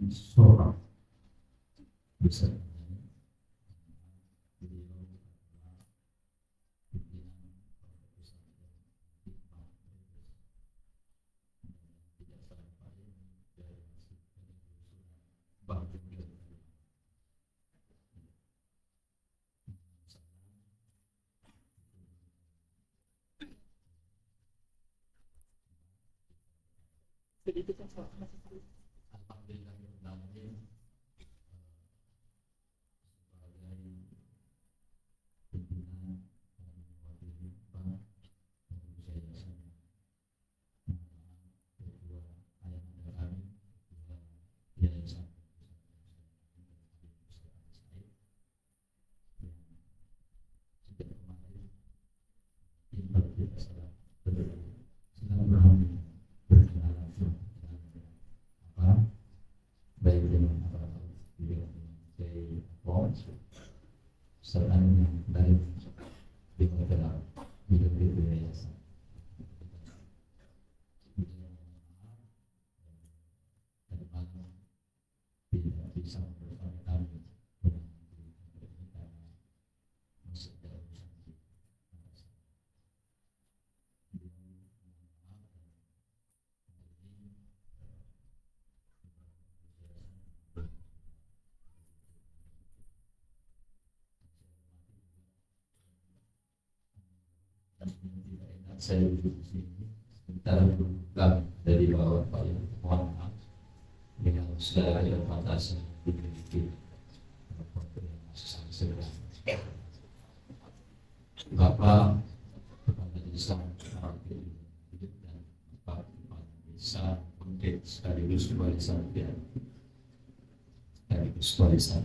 Seorang bisa baik dengan serta yang baik di dalam hidup di yayasan. Tidak bisa bersama kami saya duduk di sini sementara bukan dari bawah Pak yang mohon maaf dengan segala keterbatasan yang dimiliki Bapak kepada desa hidup dan Bapak desa untuk sekaligus warisan sekaligus warisan.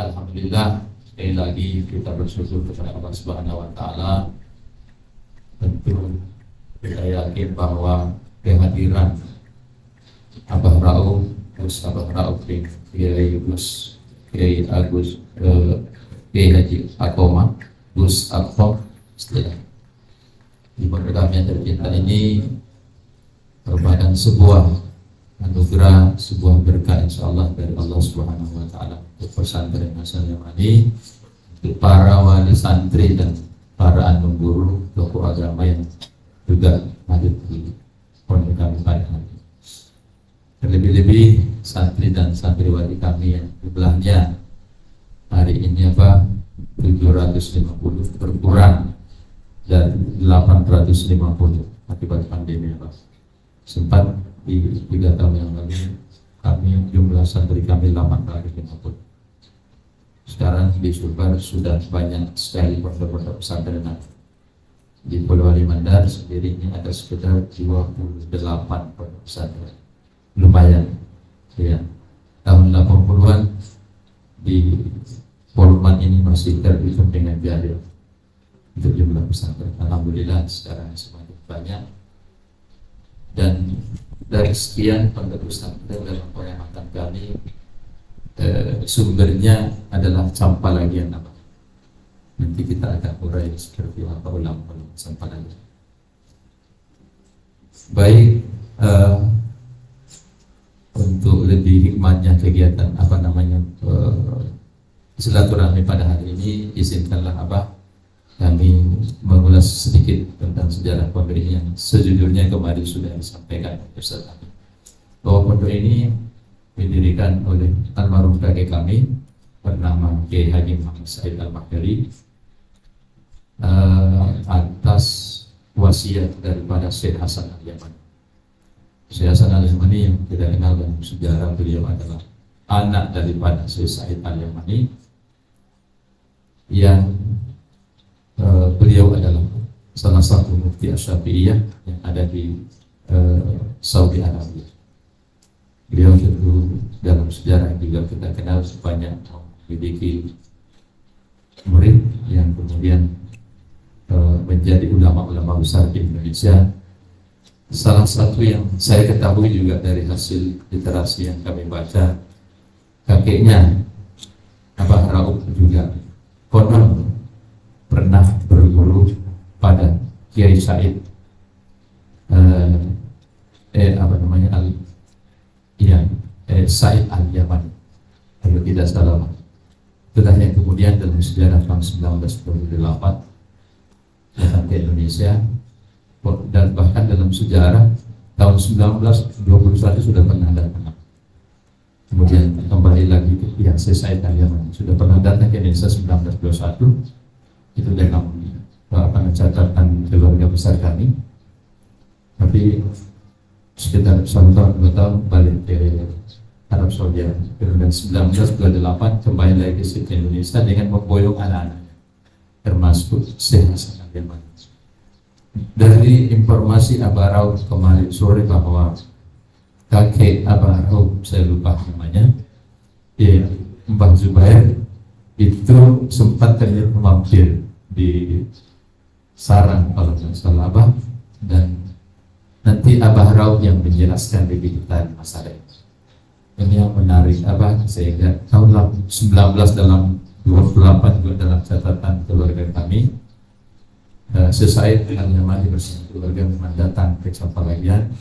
Alhamdulillah, sekali lagi kita bersyukur kepada Allah Subhanahu wa Ta'ala. Tentu kita yakin bahwa kehadiran Abah Rauf, Gus Abah Rauf, Kiai Gus Kiai Agus Kiai Haji Akoma, Gus Akfok, di keluarga kami yang tercinta ini merupakan sebuah anugerah, sebuah berkah insyaallah dari Allah Subhanahu wa Ta'ala untuk pesantren Hasan Yamani, untuk para wali santri dan para anom guru tokoh agama yang juga hadir di pondok kami pada hari ini. Terlebih-lebih santri dan santriwati kami yang jumlahnya hari ini 750 berkurang dari 850 akibat pandemi sempat di 3 tahun yang lalu kami jumlah santri kami 850. Sekarang di Sulbar sudah banyak sekali pondok-pondok pesantren. Di Pulau Mandar sendiri ini ada sekitar 28 pondok pesantren. Lumayan ya. Tahun 80-an di Polman ini masih terhitung dengan jari untuk jumlah pesantren. Alhamdulillah sekarang semakin banyak. Dan dari sekian pondok pesantren dalam pengamatan kami, sumbernya adalah Sampalagian. Nanti kita akan urai seperti apa ulama Sampalagian. Baik, untuk lebih hikmahnya kegiatan silaturahmi pada hari ini, izinkanlah Abah kami mengulas sedikit tentang sejarah pondok ini yang sejujurnya kemarin sudah disampaikan Ustaz. Bahwa pondok ini didirikan oleh almarhum kakek kami bernama Kiai Haji Muhammad Said Al-Makdari atas wasiat daripada Syekh Hasan Al-Yamani. Syekh Hasan Al-Yamani yang kita kenal dalam sejarah, beliau adalah anak daripada Syekh Said Al-Yamani yang beliau adalah salah satu mufti Asy-Syafi'iyah yang ada di Saudi Arabia. Beliau tentu dalam sejarah juga kita kenal sebanyak memiliki murid yang kemudian menjadi ulama-ulama besar di Indonesia. Salah satu yang saya ketahui juga dari hasil literasi yang kami baca, kakeknya Abah Rauf juga konon pernah berguru pada Kiai Said Said Al-Yamani, kalau tidak salah. Itulah yang kemudian dalam sejarah tahun 1928 datang ke Indonesia, dan bahkan dalam sejarah tahun 1921 sudah pernah datang. Kemudian kembali lagi ke pihak Said Al-Yamani, sudah pernah datang ke Indonesia 1921. Itu dalam catatan keluarga besar kami. Tapi sekitar 1 tahun 2 tahun balik ke Arab Saudi. Dan 1928 kembali lagi ke Indonesia dengan memboyong anak-anaknya, termasuk Syekh Hasan Al-Yamani. Dari informasi Abah Rauf kemarin sore bahwa kakek Abah Rauf, saya lupa namanya, Mbah Zubair, itu sempat terlihat mampir di sarang kalau tidak salah Abah, dan nanti Abah Rauf yang menjelaskan lebih detail masalah ini. Ini yang menarik Abah, sehingga tahun 19 dalam 28 juga dalam catatan keluarga kami, Syekh Al-Yamani bersama keluarga memang datang ke Sampalayan.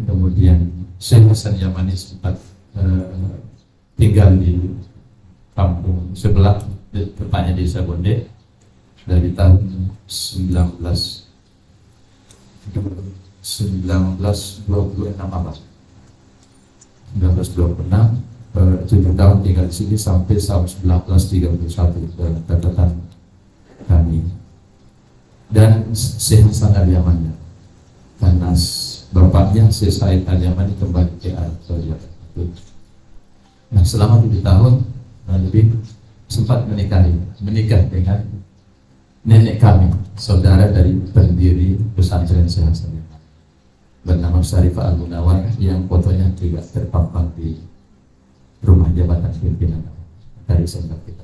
Kemudian Syekh Hasan Yamani sempat tinggal di kampung sebelah, tepatnya di Desa Bonde, dari tahun 1926 apa? 1926, 7 tahun tinggal di sini sampai tahun 1931 dalam catatan kami. Dan Syekh Hasan Al-Yamani, karena bapaknya Syekh Said Al-Yamani kembali ke Arab Saudi. Nah, selama 7 tahun lebih sempat menikah dengan nenek kami, saudara dari pendiri pesantren Syekh Hasan Al-Yamani, bernama Syarifah Al-Munawar, yang fotonya juga terpampang di rumah jabatan pimpinan dari sendok kita.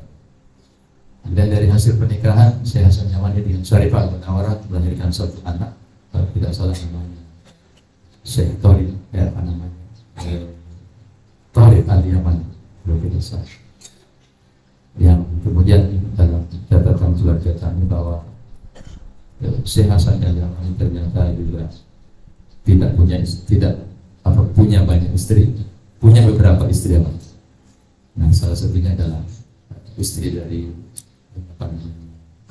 Dan dari hasil pernikahan Syekh Hasan Al-Yamani dengan Syarifah Al-Munawar melahirkan satu anak, kalau tidak salah namanya Syekh Torik, Torik Al-Yamani, yang kemudian dalam catatan keluarga kami bahwa Syekh Hasan Al-Yamani ternyata juga punya banyak istri, punya beberapa istri. Nah, salah satunya adalah istri dari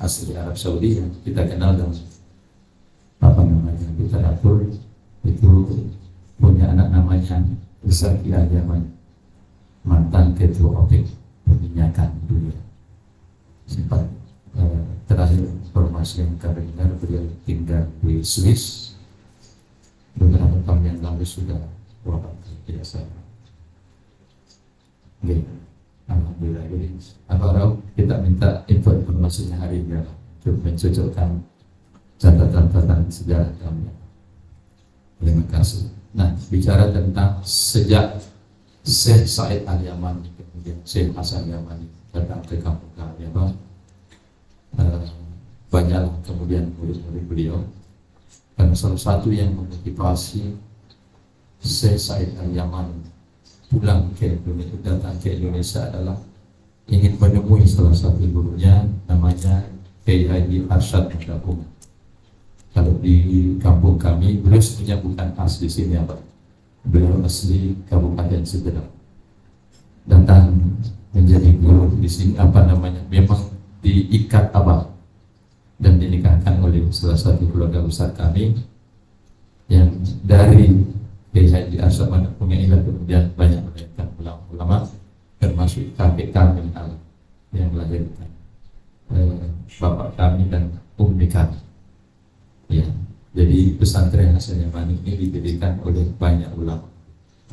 asli Arab Saudi yang kita kenal dalam literatur, itu punya anak namanya Zaki Al-Yamani, mantan ketua OPEC perminyakan dunia. Sempat terakhir informasi yang kami dengar, beliau tinggal di Swiss beberapa tahun yang lalu, sudah wafat, tidak salah. Oke, alhamdulillah. Jadi Abah Rauf, kita minta informasinya hari ini untuk mencocokkan catatan sejarah kami. Terima kasih. Nah, bicara tentang sejak Syekh Said Al-Yamani kemudian Syekh Hasan Al-Yamani datang ke kampung kami, banyaklah kemudian murid-murid beliau. Karena salah satu yang memotivasi Syekh Said Al-Yamani pulang ke Indonesia, datang ke Indonesia, adalah ingin menemui salah satu gurunya, namanya Kiai Haji Arsyad Mudahum. Kalau di kampung kami, beliau sebenarnya bukan asli sini, Beliau asli Kabupaten Sumedang, datang menjadi guru di sini memang diikat abah dan dinikahkan oleh salah satu keluarga besar kami yang dari Kiai Haji Asyaf Pengailan, kemudian banyak melahirkan ulama-ulama termasuk kakek kami yang melahirkan bapak kami dan umi kami. Ya, jadi pesantren Hasan Yamani ini didirikan oleh banyak ulama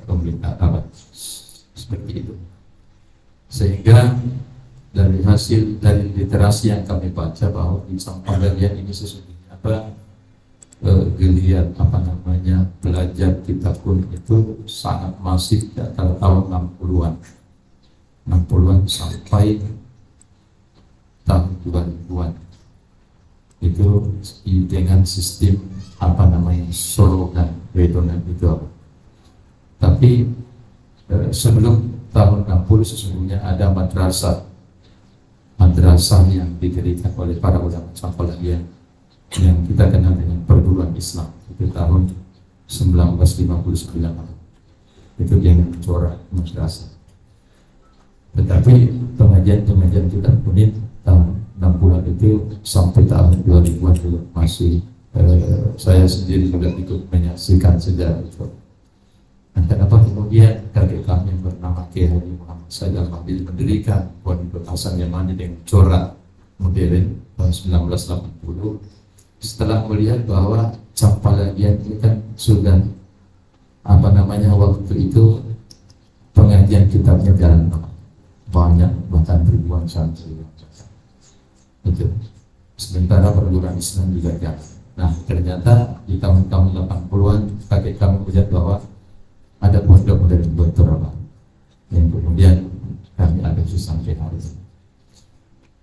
pemerintah abad seperti itu. Sehingga dari literasi yang kami baca bahwa di Sampagarian ini sesungguhnya geliat belajar kitab kuning itu sangat masif di antara tahun 60-an sampai tahun 2000-an itu dengan sistem Solo dan Wedonan itu. Tapi sebelum tahun 60 sesungguhnya ada madrasah yang didirikan oleh para ulama Sampagarian yang kita kenal dengan perguruan Islam itu tahun 1959 itu dengan corak madrasah. Tetapi pengajian kitab kuning tahun 60-an itu sampai tahun 2000-an juga masih saya sendiri juga ikut menyaksikan sejarah itu. Dan kenapa kemudian kakek kami yang bernama Kiai Haji Muhammad Said Al-Mahdi mendirikan Pondok Hasan Yamani dengan corak modern tahun 1980 setelah melihat bahwa Sampagarian ini kan sudah waktu itu pengajian kitabnya jalan banyak, bahkan ribuan santri itu. Sementara perguruan Islam juga jalan. Nah, ternyata di tahun-tahun 80-an kakek kami melihat bahwa ada pondok dari Dr. Abah yang kemudian kami ada sampai hari ini.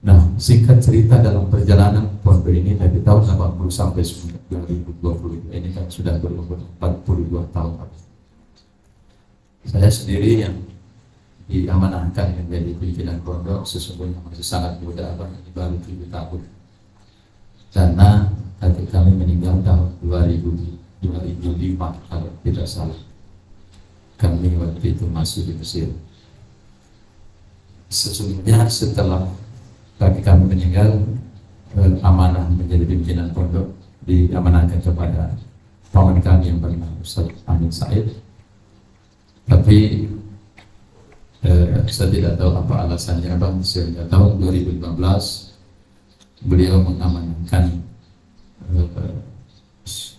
Nah, singkat cerita dalam perjalanan pondok ini dari tahun 80 sampai 2020 ini kan sudah berumur 42 tahun. Saya sendiri yang diamanahkan menjadi pimpinan pondok sesungguhnya masih sangat muda, ini baru 7 tahun. Karena kakek kami meninggal tahun 2005 kalau tidak salah. Kami waktu itu masih di Mesir. Sesungguhnya setelah kakek kami meninggal, amanah menjadi pimpinan pondok diamanahkan kepada paman kami yang bernama Ustaz Amin Said. Tapi saya tidak tahu apa alasannya, sehingga tahun 2015 beliau mengamanahkan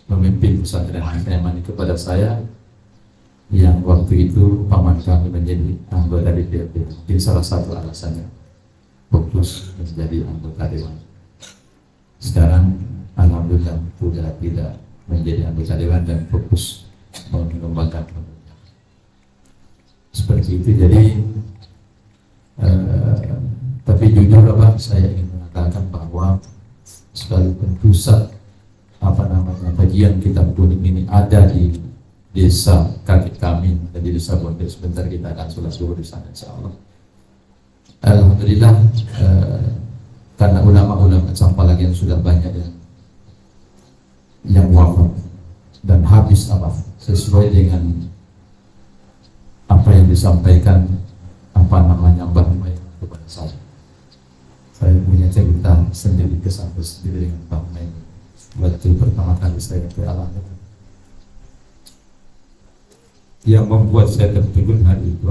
memimpin pesantren Hasan Yamani kepada saya yang waktu itu paman kami menjadi anggota DPRD. Ini salah satu alasannya fokus menjadi anggota dewan. Sekarang alhamdulillah sudah tidak menjadi anggota dewan dan fokus mengembangkan seperti itu. Jadi tapi jujur saya ingin mengatakan bahwa sekalipun pusat kajian kitab kuning ini ada di desa kakek kami, di desa Bondet. Sebentar kita akan sholat zuhur di sana insyaallah. Alhamdulillah karena ulama-ulama Sampagarian sudah banyak yang wafat dan habis sesuai dengan apa yang disampaikan Mbah May kepada saya. Saya punya cerita sendiri, kesan sendiri dengan Mbah May waktu pertama kali saya ke alam. Yang membuat saya tertegun hari itu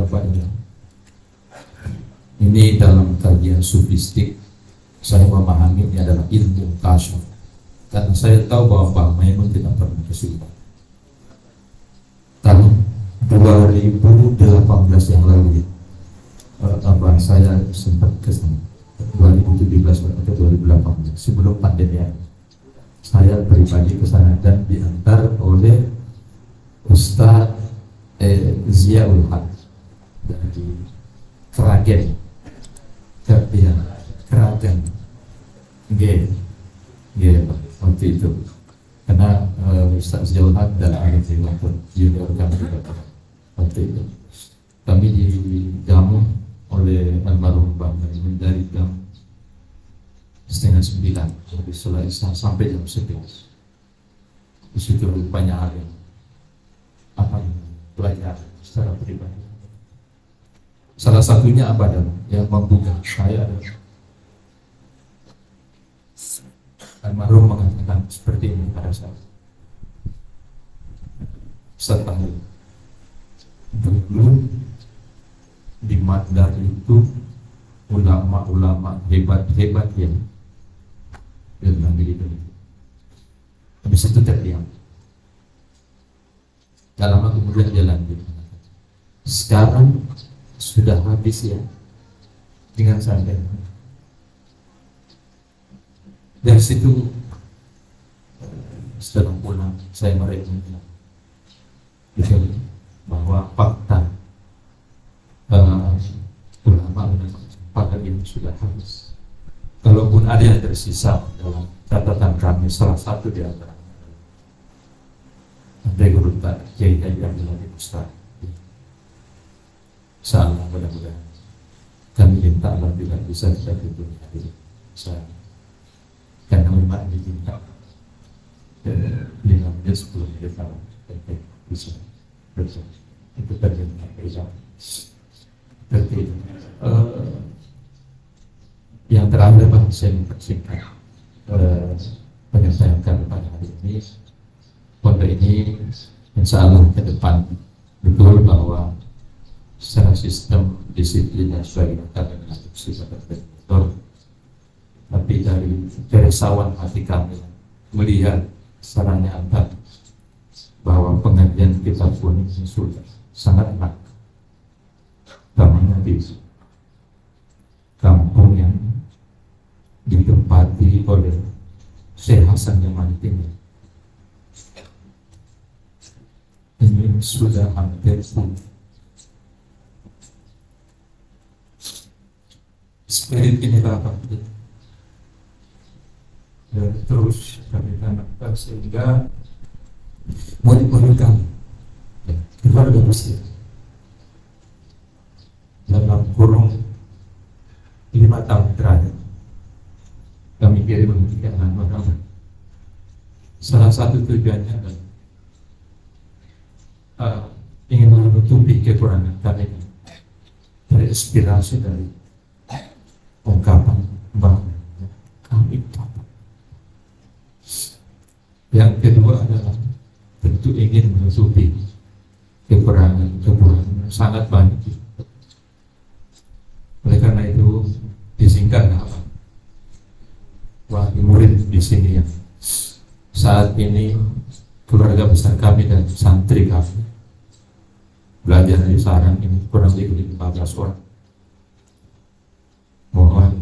ini dalam kajian sufistik saya memahami ini adalah ilmu kasyaf, karena saya tahu bahwa Mbah May memang tidak pernah kesulitan. Tahun 2018 yang lalu saya sempat ke sana, 2017 atau 2018 sebelum pandemi. Saya pribadi ke sana dan diantar oleh Ustaz Ziaul Haq dari Kragen waktu itu, karena Ustaz Ziaul Haq dan Arif junior kami waktu itu. Kami dijamu oleh almarhum Mbah Maimun dari jam 8:30 dari sholat Isya sampai jam 11. Di situ banyak hal yang pelajaran secara pribadi. Salah satunya apa adalah yang menggugah saya adalah almarhum mengatakan seperti ini pada saya. Setelah dulu di Mandar itu ulama-ulama hebat-hebat yang bilang begitu. Habis itu terdiam. Tak lama kemudian dia lanjut. Sekarang sudah habis ya dengan sadar. Dari situ setelah pulang saya merenungkan bahwa fakta ulama pada ini sudah habis. Kalaupun ada yang tersisa dalam catatan kami, salah satu di antara Andai Guru Tak Kiai Abdullah Ustaz. Insyaallah mudah-mudahan kami minta Allah bila bisa kita tuntut hari ini. Karena memang diminta 5 menit 10 menit kalau bisa betul itu terjadi seperti itu. Yang terakhir Pak, saya mempersingkat penyampaian kami pada hari ini. Pondok ini insya Allah ke depan betul bahwa secara sistem disiplin dan sebagainya kami mengadopsi pada koordinator, tapi dari keresahan hati kami melihat secara nyata bahwa pengajian kita pun sudah sangat enak. Namanya di kampung yang ditempati oleh Syekh Hasan Yamani ini. Ini sudah hampir spirit ini apa? Terus kami tanamkan sehingga murid-murid kami keluarga Mesir dalam kurung 5 tahun terakhir kami kirim memberikan nama. Salah satu tujuannya adalah ingin menutupi kekurangan kami, terinspirasi dari ungkapan bahwa kami dapat. Yang kedua adalah tentu ingin menutupi kekurangan sangat banyak. Oleh karena itu disingkat apa? Wahai murid di sini yang saat ini keluarga besar kami dan santri kami belajar di sarang ini kurang lebih 15 orang. Mohon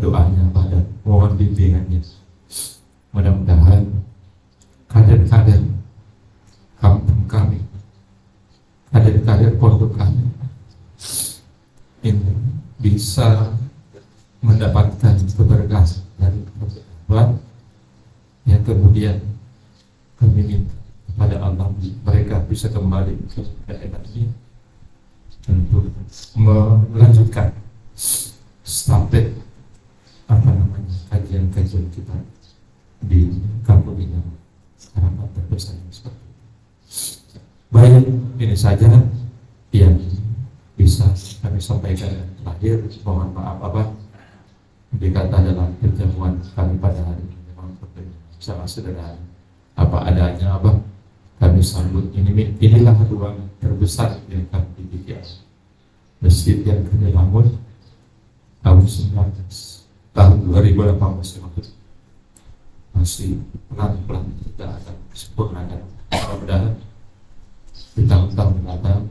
doanya pada, mohon bimbingannya. Mudah-mudahan kader-kader kampung kami, kader-kader pondok kami ini bisa mendapatkan keberkahan dari Tuhan yang kemudian kami minta kepada Allah mereka bisa kembali ke daerah ini untuk melanjutkan stafet kajian-kajian kita di kampung ini. Harapan terbesar seperti itu. Baik, ini saja yang bisa kami sampaikan. Terakhir, mohon maaf dikata dalam pertemuan kami pada hari ini memang sangat sederhana apa adanya kami sambut inilah ruang terbesar yang kami dimiliki, masjid yang kami bangun tahun 2018 masih pelan-pelan kita akan sempurnakan. Mudah-mudahan di tahun-tahun mendatang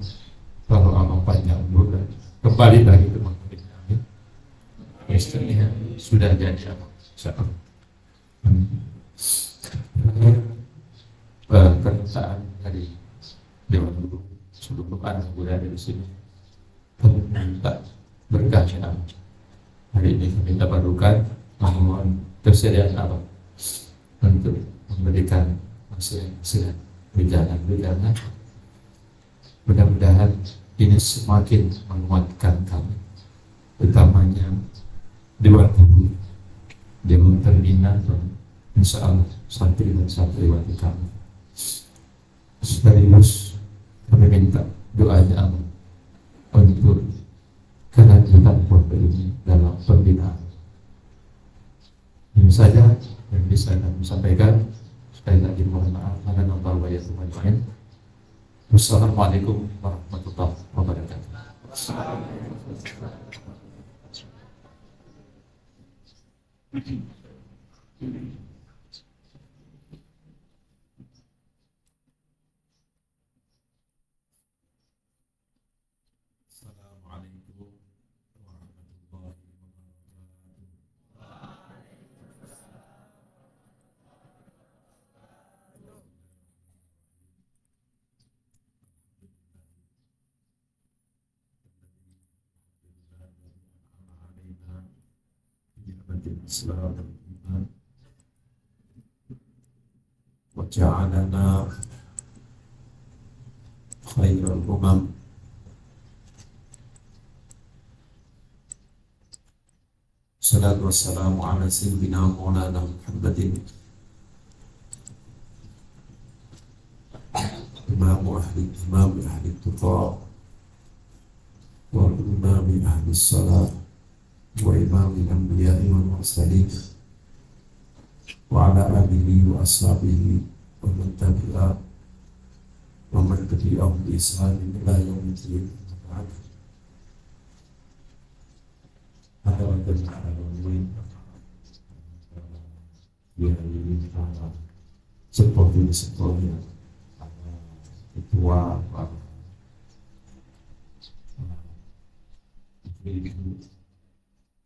kalau Allah panjang umur dan kembali lagi ke masjid kami, istrinya sudah jadi insyaallah. Permintaan dari Dewan Guru seluruh anak muda dari sini kami minta berkahnya hari ini kami minta padukan mohon kesediaan untuk memberikan nasihat berjalan. Mudah-mudahan ini semakin menguatkan kami, utamanya Dewan Guru, Dewan Pembina, insya Allah santri dan santriwati kami sekaligus Kami minta doanya untuk kelanjutan pondok ini dalam pembinaan. Ini saja yang bisa kami sampaikan. Sekali lagi mohon maaf karena Allah wa yakum ajmain. Wassalamualaikum warahmatullahi wabarakatuh. Assalamualaikum warahmatullahi wabarakatuh. Islam dan iman wa ja'alana khairal umam. Salatu wassalamu ala sayyidina maulana Muhammadin imam ahli tuqa wa imam ahli salat wa imamil anbiya'i wal mursalin wa ala alihi wa ashabihi wa man tabi'a wa man tabi'ahum bi ihsanin ila yaumil din. Ada orang alamin ya ini seperti ketua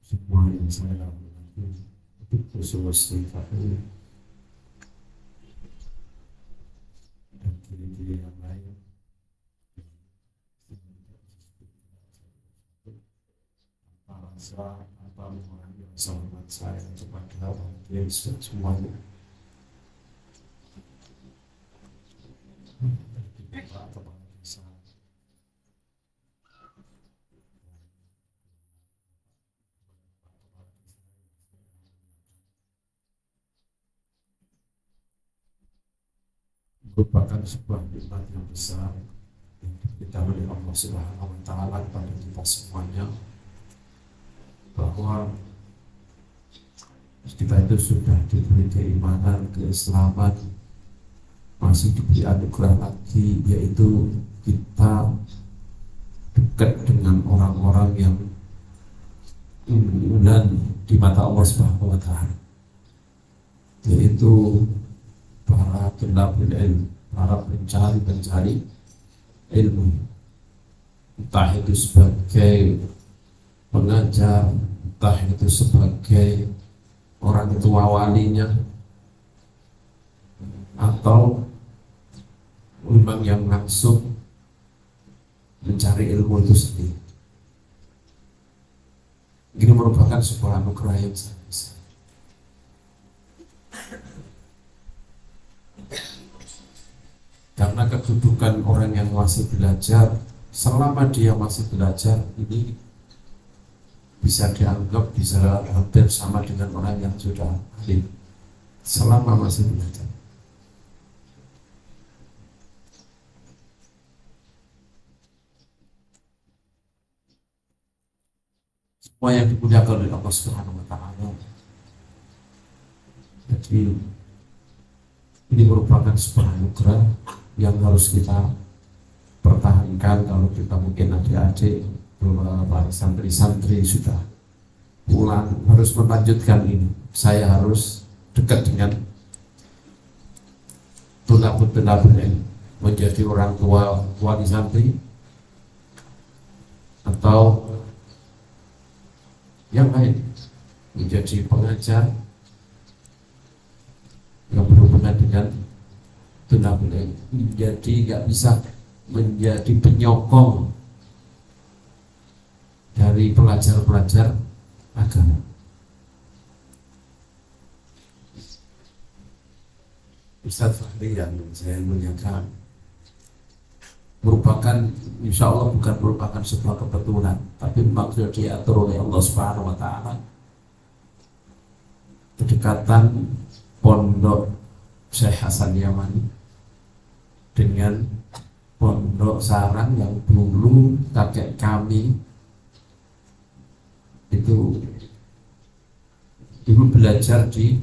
semua yang saya lakukan itu sesuai fakta dan ciri-ciri yang lain apa rasa apa mengurangi rasa hormat saya kepada orang lain semuanya. Merupakan sebuah nikmat yang besar yang diberikan oleh Allah Subhanahu wa Ta'ala kepada kita semuanya, bahwa kita itu sudah diberi keimanan, keislaman, masih diberi anugerah lagi, yaitu kita dekat dengan orang-orang yang unggulan di mata Allah Subhanahu wa Ta'ala, yaitu para tulabul ilm, para pencari ilmu, entah itu sebagai pengajar, entah itu sebagai orang tua walinya, atau memang yang langsung mencari ilmu itu sendiri. Ini merupakan sebuah anugerah yang sangat besar. Karena kedudukan orang yang masih belajar, selama dia masih belajar, ini bisa dianggap bisa hampir sama dengan orang yang sudah ahli selama masih belajar. Semua yang dimuliakan oleh Allah Subhanahu wa Ta'ala. Jadi ini merupakan sebuah anugerah yang harus kita pertahankan. Kalau kita mungkin adik-adik, beberapa santri-santri sudah pulang, harus melanjutkan ini. Saya harus dekat dengan tulabul ilm, menjadi orang tua wali santri atau yang lain, menjadi pengajar yang berhubungan dengan tulabul ilm. Jadi nggak bisa menjadi penyokong dari pelajar-pelajar agama. Ustaz Fahri yang saya muliakan merupakan, insya Allah bukan merupakan sebuah kebetulan, tapi memang sudah diatur oleh Allah Subhanahu wa Ta'ala. Kedekatan pondok Syekh Hasan Yamani dengan pondok sarang yang dulu kakek kami itu dulu belajar di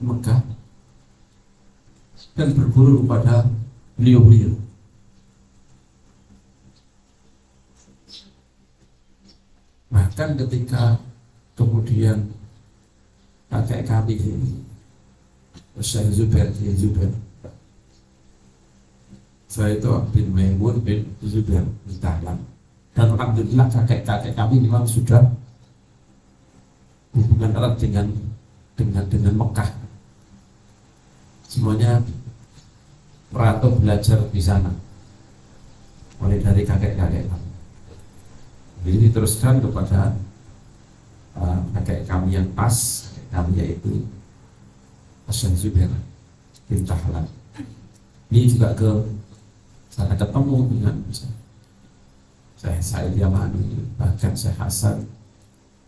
Mekah dan berguru kepada beliau-beliau. Bahkan ketika kemudian kakek kami ini Syekh Zubair bin Zubair, saya itu bin Maimun bin Zubair bin Tahlan, dan alhamdulillah kakek-kakek kami memang sudah hubungan erat dengan Mekah. Semuanya merantau belajar di sana, mulai dari kakek-kakek kami. Jadi diteruskan kepada kakek kami yang pas, kakek kami yaitu Syekh Zubair bin Tahlan. Ini juga ke sana ketemu dengan Syekh Said Yamani, bahkan Syekh Hasan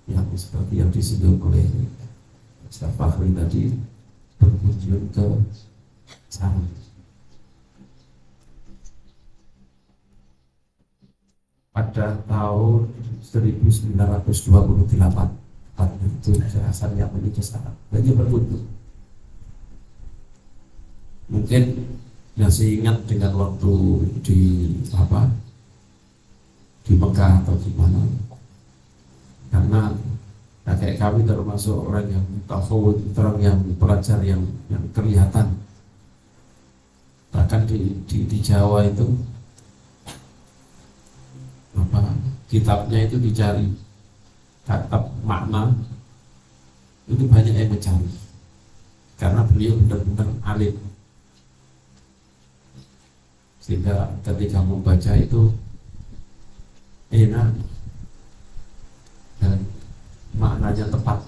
yang seperti yang disinggung oleh Ustaz Fakhri tadi, berkunjung ke sana. Pada tahun 1928 pada itu Syekh Hasan Yamani ke sana, banyak berkunjung. Mungkin masih ingat dengan waktu di Mekah atau di mana, karena kakek kami termasuk orang yang tafawud, orang yang pelajar yang kelihatan. Bahkan di Jawa itu kitabnya itu dicari, kitab makna itu banyak yang mencari, karena beliau benar-benar alim, sehingga ketika membaca itu enak dan maknanya tepat.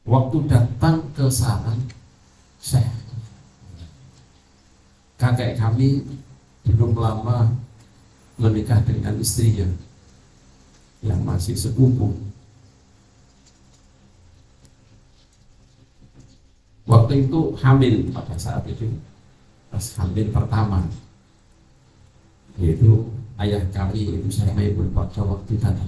Waktu datang ke sana, kakek kami belum lama menikah dengan istrinya yang masih sepupu. Waktu itu hamil pada saat itu, pas hamil pertama, yaitu ayah kami, ibu saya Maimun, pada waktu tadi.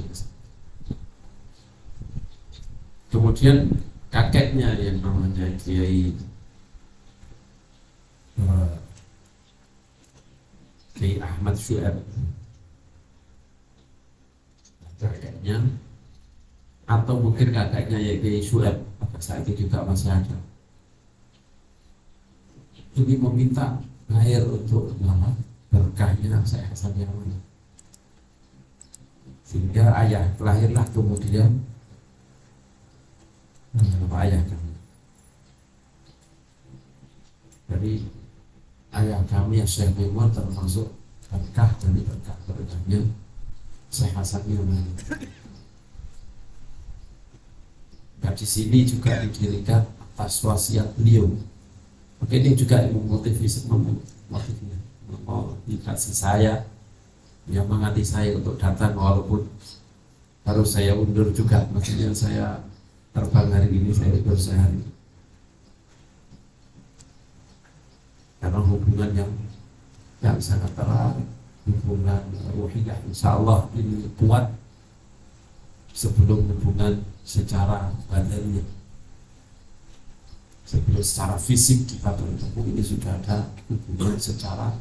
Kemudian kakeknya yang namanya Kiai Ahmad Syu'aib, kakeknya, atau mungkin kakeknya ya Kiai Syu'aib, pada saat itu juga masih ada. Ini meminta air untuk berkahnya Syekh Hasan Yamani, sehingga ayah lahirlah kemudian ayah kami. Jadi ayah kami ya Syekh Maimun termasuk berkah dari berkahnya Syekh Hasan Yamani. Dan di sini juga didirikan atas wasiat beliau. Mungkin ini juga memotivasi saya, menyemangati saya untuk datang, walaupun harus saya undur juga. Maksudnya saya terbang hari ini, saya undur sehari, karena hubungan yang sangat erat, hubungan ruhiyah insya Allah ini kuat sebelum hubungan secara badannya. Sebelum secara fisik kita bertemu, ini sudah ada hubungan secara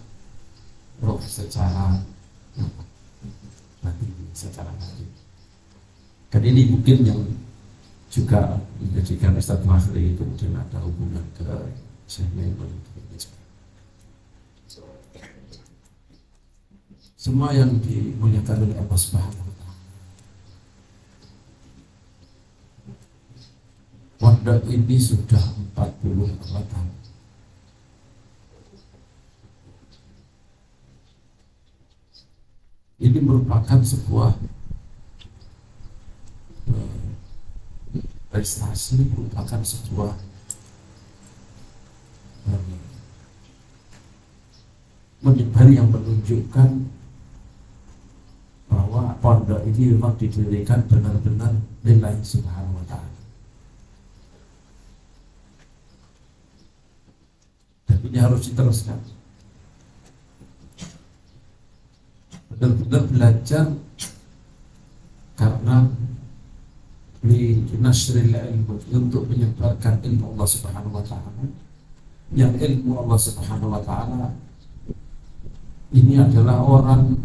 roh, secara batin, secara batin. Dan ini mungkin yang juga menjadikan Ustaz Fakhri itu kemudian ada hubungan ke Syekh Maimun. Semua yang dimuliakan oleh Allah Subhanahu wa Ta'ala, pondok ini sudah 40 tahun. Ini merupakan sebuah prestasi, merupakan sebuah menyebar yang menunjukkan bahwa pondok ini memang didirikan benar-benar lillahi subhanahu wa ta'ala. harus diteruskan. Benar-benar belajar karena di nasril ilmu, untuk menyebarkan ilmu Allah Subhanahu wa taala. Yang ilmu Allah Subhanahu wa taala ini adalah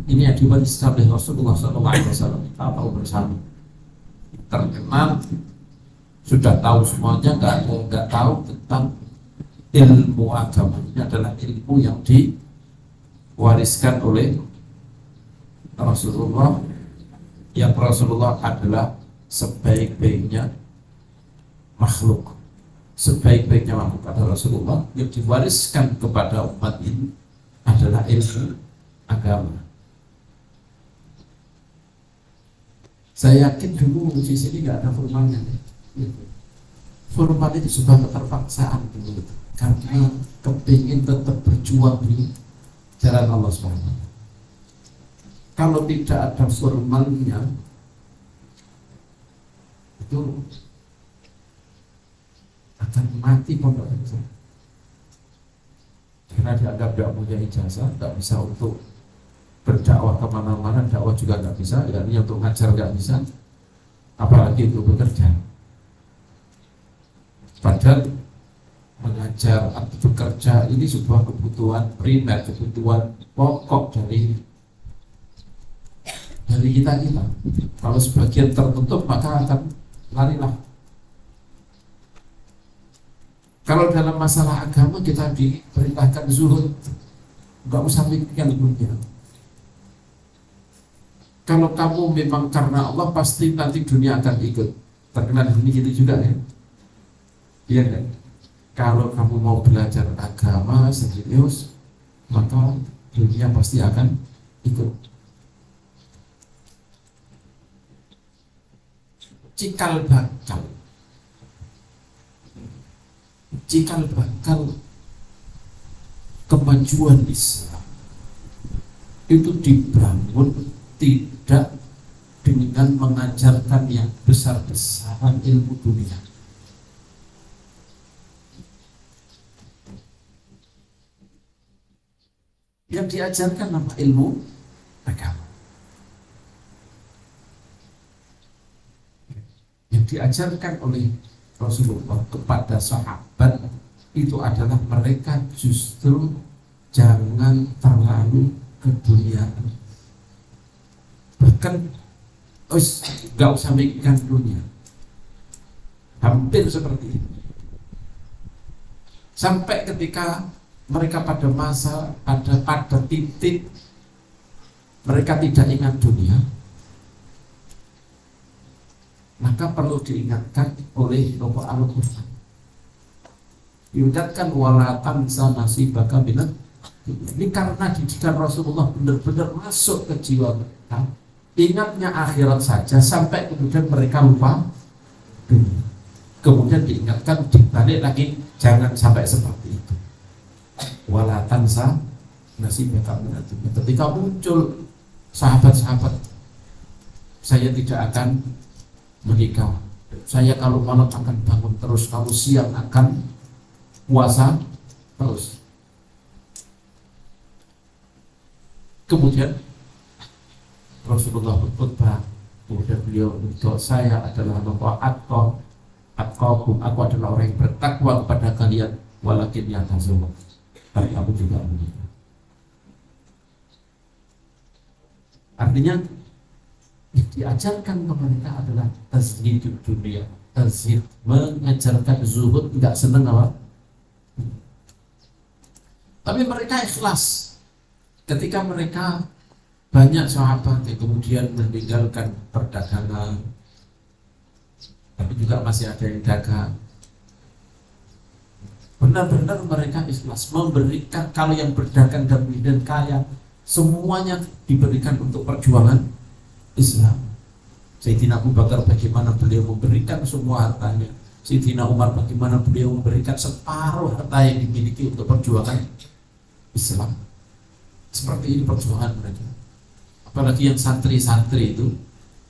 ini yang diwariskan oleh Rasulullah SAW. Kita tahu bersama, terkenal, sudah tahu semuanya, nggak tahu tentang ilmu agama. Ini adalah ilmu yang diwariskan oleh Rasulullah, yang Rasulullah adalah sebaik-baiknya makhluk, sebaik-baiknya makhluk adalah Rasulullah. Yang diwariskan kepada umat ini adalah ilmu agama. Saya yakin dulu di sini nggak ada formalnya. Formal itu sebuah keterpaksaan dulu, karena kepingin tetap berjuang di jalan Allah SWT. Kalau tidak ada formalnya, itu akan mati pondok itu. Karena dianggap tidak punya ijazah, nggak bisa untuk berdakwah kemana-mana, dakwah juga nggak bisa, yakni untuk ngajar nggak bisa, apalagi untuk bekerja. Padahal mengajar atau bekerja ini sebuah kebutuhan primer, kebutuhan pokok dari kita. Kalau sebagian tertutup, maka akan larilah. Kalau dalam masalah agama kita diperintahkan zuhud, nggak usah mikirkan dunia. Kalau kamu memang karena Allah, pasti nanti dunia akan ikut. Terkenal dunia gitu juga ya. Iya kan? Kalau kamu mau belajar agama serius, maka dunia pasti akan ikut. Cikal bakal kemajuan Islam itu dibangun tidak dengan mengajarkan yang besar-besaran ilmu dunia. Yang diajarkan nama ilmu agama. Yang diajarkan oleh Rasulullah kepada sahabat itu adalah mereka justru jangan terlalu keduniaan. Bahkan nggak usah mikirkan dunia. Hampir seperti itu. Sampai ketika mereka pada titik mereka tidak ingat dunia, maka perlu diingatkan oleh tokoh Al-Quran. Diucapkan walatan nasibaka minat. Ini karena didikan Rasulullah benar-benar masuk ke jiwa mereka. Ingatnya akhirat saja sampai kemudian mereka lupa dunia. Kemudian diingatkan dibalik lagi, jangan sampai seperti itu. Walatan nasibaka minat. Ketika muncul sahabat-sahabat, saya tidak akan menikah, saya kalau malam akan bangun terus, kalau siang akan puasa terus. Kemudian Rasulullah berkhutbah, kemudian beliau untuk saya adalah atqakum, aku adalah orang yang bertakwa kepada kalian, walakin yatazawwaj, tapi aku juga menikah. Artinya yang diajarkan ke mereka adalah tazhidud dunia, tazhid, mengajarkan zuhud, nggak seneng apa. Tapi mereka ikhlas ketika mereka banyak sahabat yang kemudian meninggalkan perdagangan, tapi juga masih ada yang dagang. Benar-benar mereka ikhlas memberikan, kalau yang berdagang dan kemudian kaya, semuanya diberikan untuk perjuangan Islam. Sayyidina Abu Bakar bagaimana beliau memberikan semua hartanya. Sayyidina Umar bagaimana beliau memberikan separuh harta yang dimiliki untuk perjuangan Islam. Seperti ini perjuangan mereka. Apalagi yang santri-santri itu,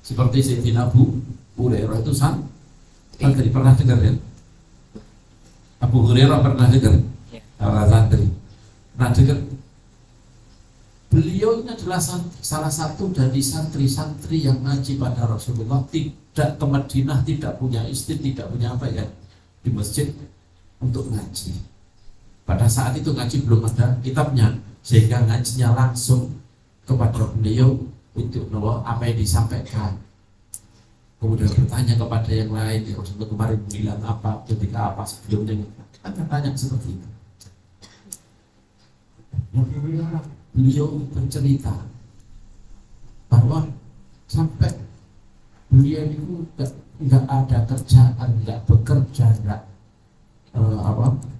seperti Sayyidina Abu Hurairah itu santri. Pernah dengar ya? Abu Hurairah pernah dengar? Santri. Nah, dengan beliau ini adalah salah satu dari santri-santri yang ngaji pada Rasulullah, tidak ke Madinah, tidak punya istri, tidak punya apa ya, di masjid untuk ngaji. Pada saat itu ngaji belum ada kitabnya, sehingga ngajinya langsung kepada beliau untuk apa yang disampaikan. Kemudian bertanya kepada yang lain, ya Rasulullah kemarin bilang apa, ketika apa sebelumnya, akan tanya seperti itu. Beliau bercerita bahwa sampai beliau itu nggak ada kerjaan, nggak bekerja, nggak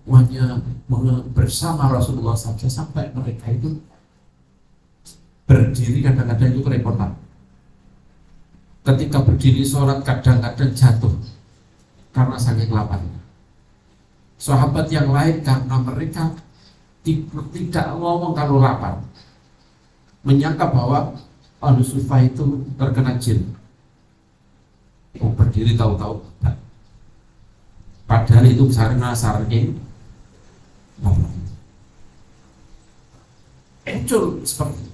hanya bersama Rasulullah saja, sampai mereka itu berdiri kadang-kadang itu kerepotan. Ketika berdiri sholat kadang-kadang jatuh karena saking lapar. Sahabat yang lain karena mereka tidak ngomong kalau lapar, menyangka bahwa Ahlus Sufa itu terkena jin. Berdiri tahu-tahu, padahal itu karena sareng muncul seperti itu.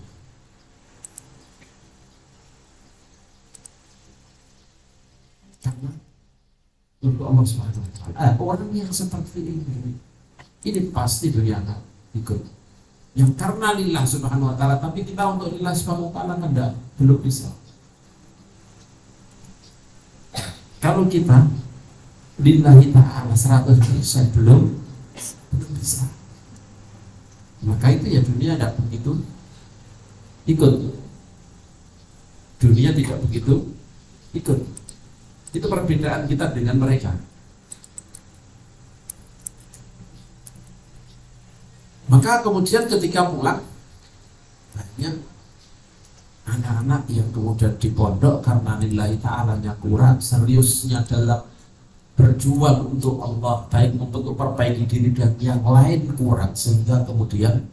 Karena untuk Allah Subhanahu wa Ta'ala, orang yang seperti ini pasti dunia akan ikut. Yang karena lillah Subhanahu wa Ta'ala, tapi kita untuk lillah Subhanahu wa Ta'ala kan belum bisa. Kalau kita lillahi ta'ala 100% belum bisa. Maka itu ya dunia tidak begitu ikut. Dunia tidak begitu ikut. Itu perbedaan kita dengan mereka. Maka kemudian ketika pulang, banyak anak-anak yang kemudian di pondok karena lillahi ta'alanya kurang, seriusnya dalam berjuang untuk Allah, baik untuk perbaiki diri dan yang lain kurang, sehingga kemudian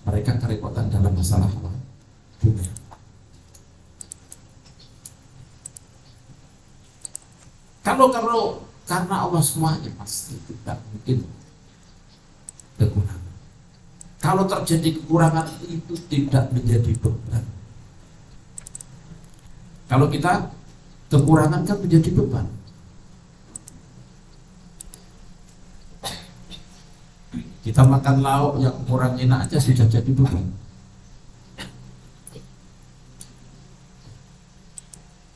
mereka kerepotan dalam masalah dunia. Kalau karena Allah semuanya pasti tidak mungkin kekurangan. Kalau terjadi kekurangan itu tidak menjadi beban. Kalau kita kekurangan kan menjadi beban. Kita makan lauk yang kurang enak aja sudah jadi beban.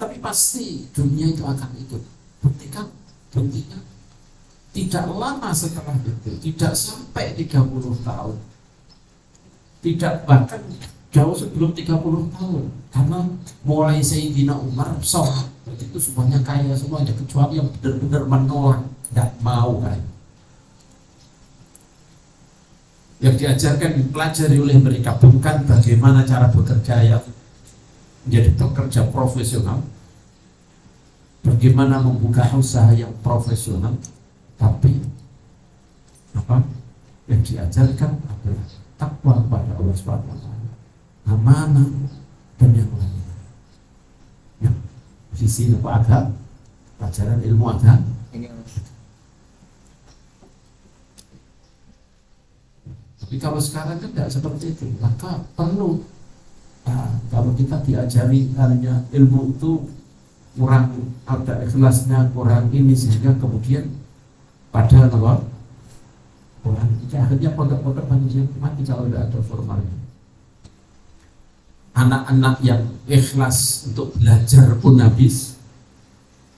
Tapi pasti dunia itu akan ikut. Buktinya tidak lama setelah itu, tidak sampai 30 tahun, tidak bahkan jauh sebelum 30 tahun, karena mulai Sayyidina Umar itu semuanya kaya semuanya, kecuali yang benar-benar menolak, tidak mau kaya. Yang diajarkan, dipelajari oleh mereka bukan bagaimana cara bekerja yang menjadi pekerja profesional, bagaimana membuka usaha yang profesional, tapi apa yang diajarkan adalah takwa kepada Allah Subhanahu wa Ta'ala, amanah dan yang lain. Ya, sisi apa agama, pelajaran ilmu agama. Tapi kalau sekarang kan tidak seperti itu, maka perlu kalau kita diajari hanya ilmu itu kurang ada ikhlasnya, kurang ini, sehingga kemudian pada orang akhirnya pondok-pondok manusia mati kalau tidak ada formalnya. Anak-anak yang ikhlas untuk belajar pun habis.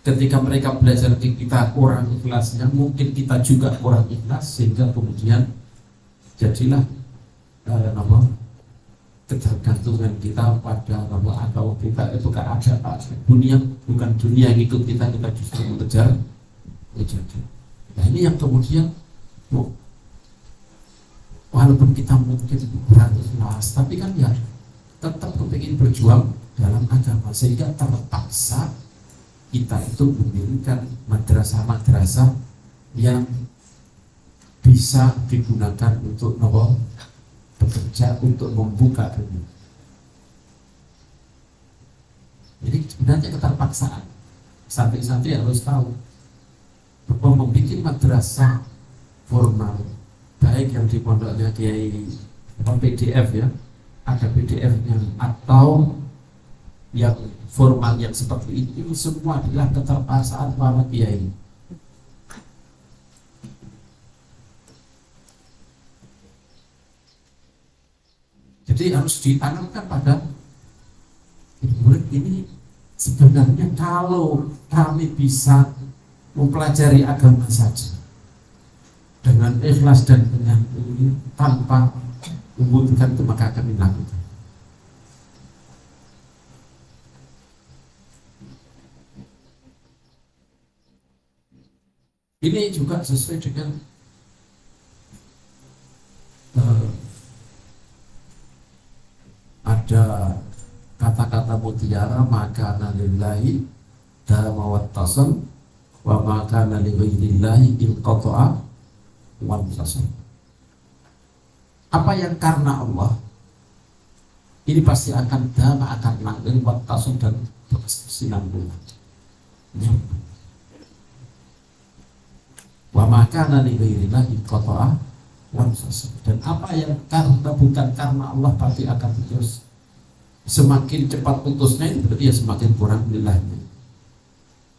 Ketika mereka belajar kita kurang ikhlasnya, mungkin kita juga kurang ikhlas, sehingga kemudian jadilah ketergantungan kita pada bahwa atau kita itu kan ada dunia, bukan dunia yang ikut kita justru mengejar. Nah ini yang kemudian walaupun kita mungkin kurang ikhlas, tapi kan ya tetap kepingin berjuang dalam agama, sehingga terpaksa kita itu mendirikan madrasah-madrasah yang bisa digunakan untuk bekerja untuk membuka dunia. Jadi sebenarnya keterpaksaan. Santri-santri harus tahu bahwa membuat madrasah formal, baik yang di pondoknya Kiai PDF ya, ada PDF-nya atau yang formal yang seperti ini semua adalah keterpaksaan para kiai. Jadi harus ditanamkan pada murid ini. Sebenarnya kalau kami bisa mempelajari agama saja dengan ikhlas dan dengan ini tanpa membutuhkan itu, maka kami lakukan. Ini juga sesuai dengan ada kata-kata mutiara, maka nalillahi dama wattasal wa maka nalillahi inqata'a wa tasal. Apa yang karena Allah ini pasti akan dama, akan langgeng, wattasal dan berkesinambungan. Wa maka nalillahi inqata'a wa tasal. Dan apa yang karena bukan karena Allah pasti akan putus. Semakin cepat putusnya itu berarti ya semakin kurang lillahnya.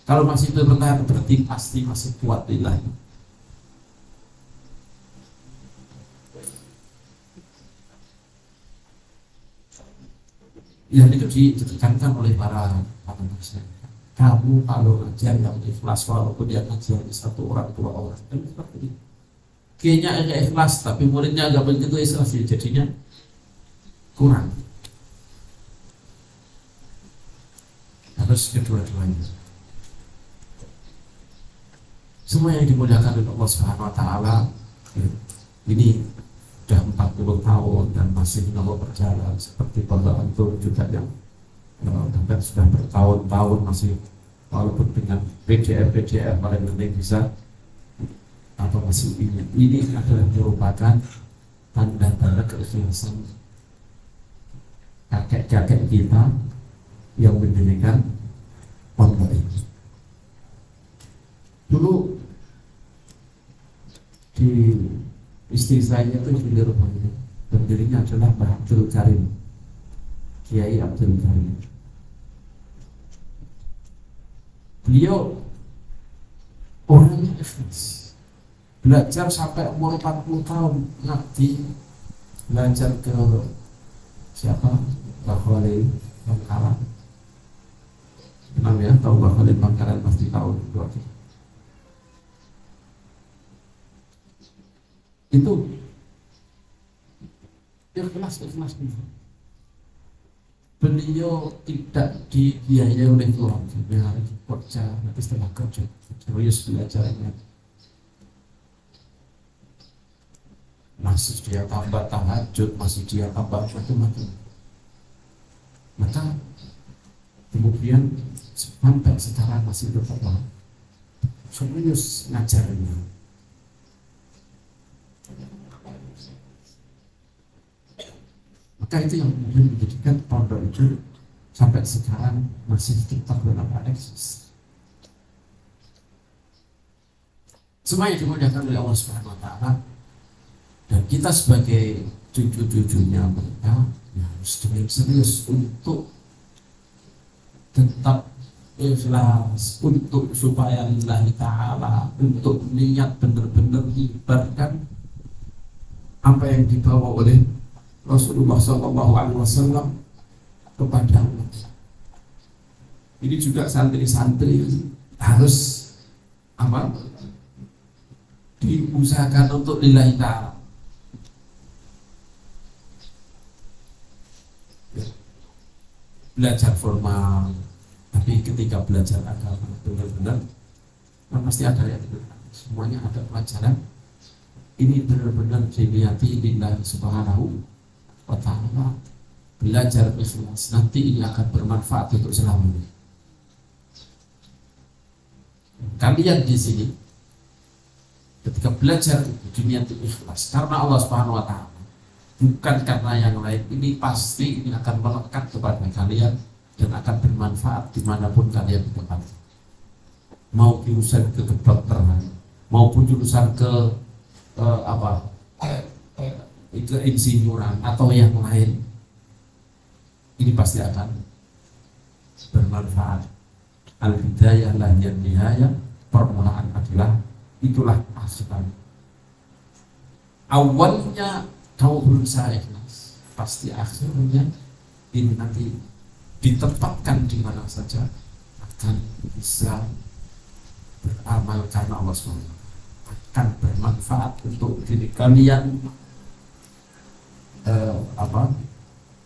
Kalau masih bertahan berarti pasti masih kuat lillahnya. Ya itu ditekankan oleh para dosen. Kamu kalau ngajar yang ikhlas, walaupun dia ngajar satu orang, dua orang, kan seperti itu. Kayaknya agak ikhlas tapi muridnya agak begitu ikhlas, jadinya kurang. Harus kedua-duanya. Semua yang dimuliakan oleh Allah Subhanahu wa taala, ini sudah 40 tahun dan masih mau berjalan, seperti Pondok Antum juga yang bahkan sudah bertahun-tahun masih, walaupun dengan PDF paling penting bisa apa masih ini adalah merupakan tanda-tanda keikhlasan kakek-kakek kita yang mendirikan pondok ini. Dulu di istri saya itu di rumahnya, pendirinya adalah Mbah Abdul Karim, Kiai Abdul Karim. Beliau orangnya ikhlas, belajar sampai umur 40 tahun ngabdi, belajar ke siapa? Mbah Khalil Bangkalan. Kenal ya, tahu Mbah Khalil Bangkalan pasti tahu. Itu ikhlas. Beliau tidak dibiayai oleh keluarga, beliau harus kerja, nanti setelah kerja serius belajarnya. Masih dia tambah tahajud, masih dia tambah macam-macam. Maka kemudian sampai sekarang masih tetap serius ngajarnya. Maka itu yang kemudian menjadikan pondok itu sampai sekarang masih tetap dapat eksis. Semua yang dimuliakan oleh Allah Subhanahu wa taala, dan kita sebagai cucu-cucunya mereka ya harus dengan serius untuk tetap ikhlas, untuk supaya lillahi ta'ala, untuk niat benar-benar menyebarkan apa yang dibawa oleh Rasulullah SAW kepada Allah. Ini juga santri-santri harus apa? Diusahakan untuk lillahi ta'ala. Belajar formal, tapi ketika belajar agama benar-benar pasti ada yang semuanya ada pelajaran. Ini benar-benar dilihat lillahi subhanahu wa ta'ala, belajar ikhlas, nanti ini akan bermanfaat untuk selamanya. Kalian di sini ketika belajar dunia itu ikhlas karena Allah Subhanahu wa ta'ala, bukan karena yang lain, ini pasti ini akan melekat kepada kalian dan akan bermanfaat dimanapun kalian berada. Mau jurusan ke kedokteran maupun jurusan ke keinsinyuran atau yang lain, ini pasti akan bermanfaat. Al-bidayah la nihayah, permulaan adalah itulah asal. Awalnya kamu berusaha ikhlas, pasti akhirnya ini nanti ditempatkan di mana saja akan bisa beramal karena Allah SWT, akan bermanfaat untuk diri kalian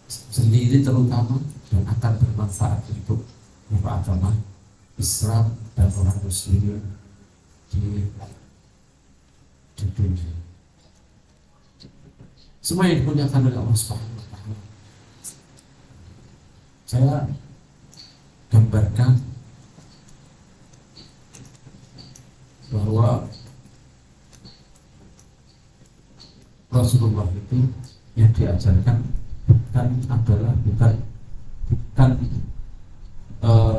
sendiri terutama, dan akan bermanfaat untuk agama Islam dan orang Muslim di dunia. Semua yang dimuliakan oleh Allah Subhanahu wa Ta'ala. Saya gambarkan bahwa Rasulullah itu yang diajarkan bukan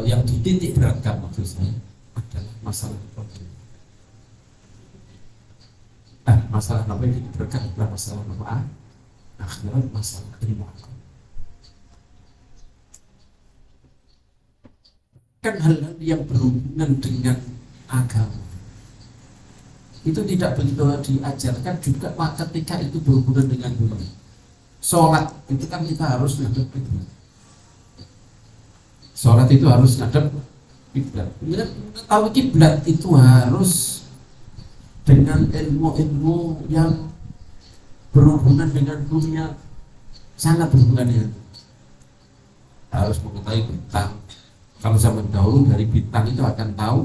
yang dititik beratkan, maksud saya adalah masalah problem. Masalah apa yang dititik beratkan adalah masalah akhirat, masalah ilmu akal. Kan hal-hal yang berhubungan dengan agama itu tidak begitu diajarkan juga ketika itu berhubungan dengan dunia. Sholat itu kan kita harus ngadep kiblat. Sholat itu harus ngadep kiblat. Mengetahui kiblat itu harus dengan ilmu-ilmu yang berhubungan dengan dunia, sangat berhubungan dengan harus mengetahui bintang. Kalau zaman dahulu dari bintang itu akan tahu,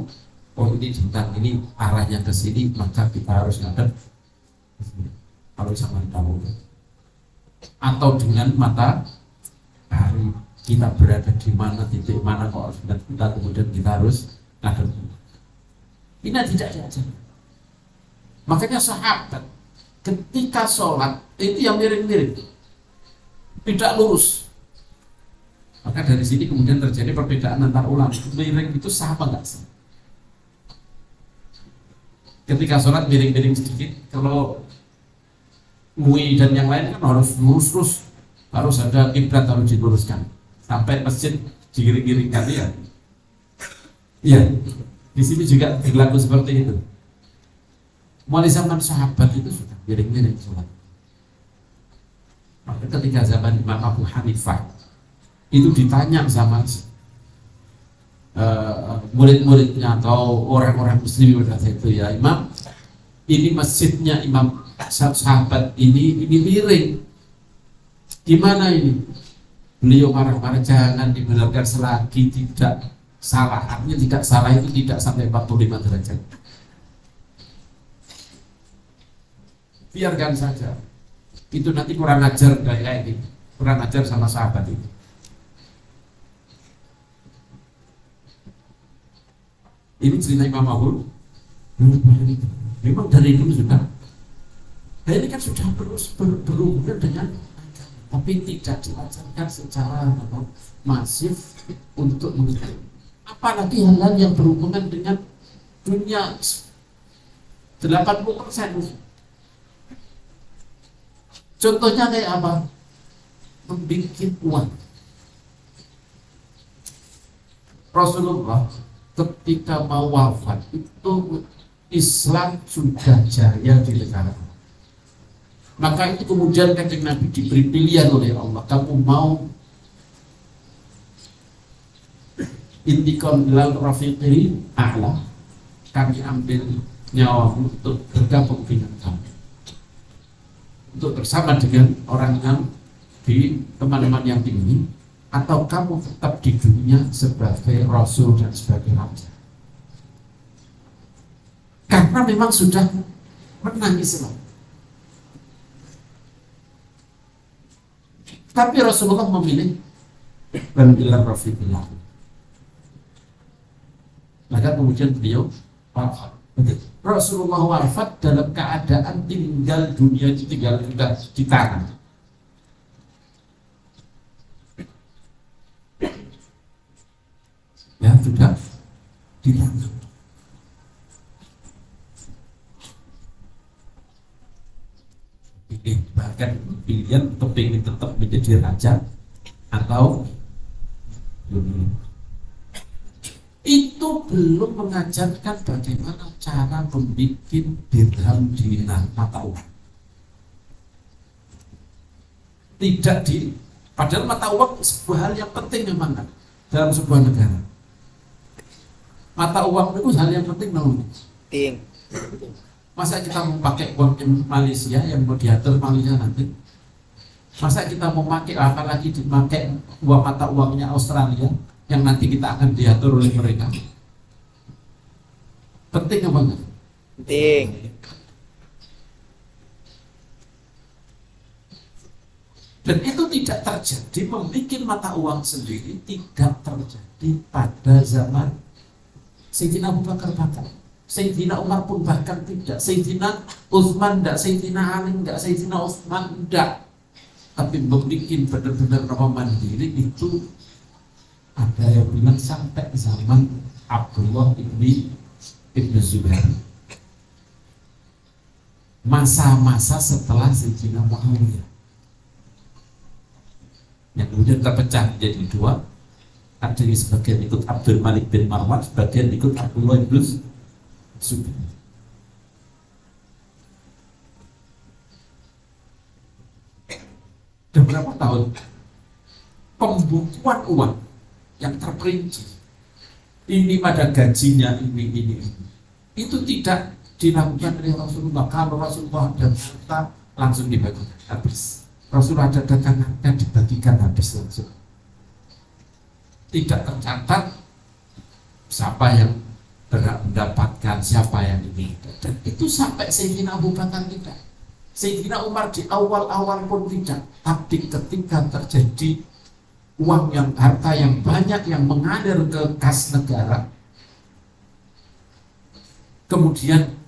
oh ini bintang ini arahnya ke sini, maka kita harus ngadep. Kalau zaman dahulu, atau dengan matahari, kita berada di mana, titik mana koordinat kita, kemudian kita harus ngadep. Ini tidak diajar. Makanya sahabat ketika sholat itu yang miring-miring, tidak lurus. Maka dari sini kemudian terjadi perbedaan antar ulama. Miring itu sah apa enggak sih? Ketika sholat miring-miring sedikit, kalau MUI dan yang lain kan harus lurus terus, harus ada kiblat, harus diluruskan sampai masjid digiring-giringkan, ya. Iya, di sini juga berlaku seperti itu. Mulai zaman sahabat itu sudah miring-miring sholat. Maka ketika zaman Imam Abu Hanifah itu ditanya sama murid-muridnya atau orang-orang muslim pada saat itu, ya Imam, ini masjidnya Imam sahabat ini miring, gimana ini? Beliau marah-marah, jangan dibenarkan selagi tidak salah. Artinya tidak salah itu tidak sampai 45 derajat. Biarkan saja. Itu nanti kurang ajar kayak ini, kurang ajar sama sahabat itu. Ini cerita Imam Abu. Memang dari dulu sudah. Nah ini kan sudah berhubungan dengan, tapi tidak diajarkan secara masif untuk mengetahui. Apalagi hal-hal yang berhubungan dengan dunia 80%. Contohnya kayak apa? Membikin uang. Rasulullah ketika mau wafat itu Islam sudah jaya di negara. Maka itu kemudian Kanjeng Nabi diberi pilihan oleh Allah, kamu mau intikam ilal rafiqil a'la, kami ambil nyawa untuk bergabung dengan kami, untuk bersama dengan orang yang di teman-teman yang tinggi, atau kamu tetap di dunia sebagai rasul dan sebagai raja. Karena memang sudah menang Islam. Tapi Rasulullah memilih Bandilan Rafiqillah. Maka kemudian beliau wafat. Rasulullah wafat dalam keadaan tinggal dunia itu tinggal di tangan. Ya sudah di tangan. bahkan pilihan kepingin tetap menjadi raja atau dunia. Itu belum mengajarkan bagaimana cara membuat dirham, dinar, mata uang. Tidak padahal mata uang sebuah hal yang penting memang kan dalam sebuah negara. Mata uang itu hal yang penting memang. Penting. Masa kita mau pakai uang Malaysia yang mau diatur Malaysia nanti? Masa kita mau pakai apalagi dipakai uang mata uangnya Australia yang nanti kita akan diatur oleh mereka? Penting apa enggak? Penting. Dan itu tidak terjadi, membuat mata uang sendiri tidak terjadi pada zaman Sayyidina Abu Bakar bahkan. Sayyidina Umar pun bahkan tidak. Sayyidina Utsman tidak, Sayyidina Ali tidak, Sayyidina Utsman tidak. Tapi membuat benar-benar mandiri itu ada yang bilang sampai zaman Abdullah ibn Zubair, masa-masa setelah Sayyidina Muawiyah, yang kemudian terpecah menjadi dua. Ada yang sebagian ikut Abdul Malik bin Marwan, sebagian ikut Abdullah ibn Zubair. Dan berapa tahun pembukuan uang yang terperinci, ini pada gajinya ini, itu tidak dilakukan oleh Rasulullah. Kalau Rasulullah dan kita langsung dibagikan habis. Rasulullah ada dagangannya dibagikan habis langsung. Tidak tercatat siapa yang berhak mendapatkan, siapa yang ini. Dan itu sampai Sayyidina Abu Bakar tidak. Sayyidina Umar di awal-awal pun tidak. Tapi ketika terjadi uang yang harta yang banyak yang mengalir ke kas negara, kemudian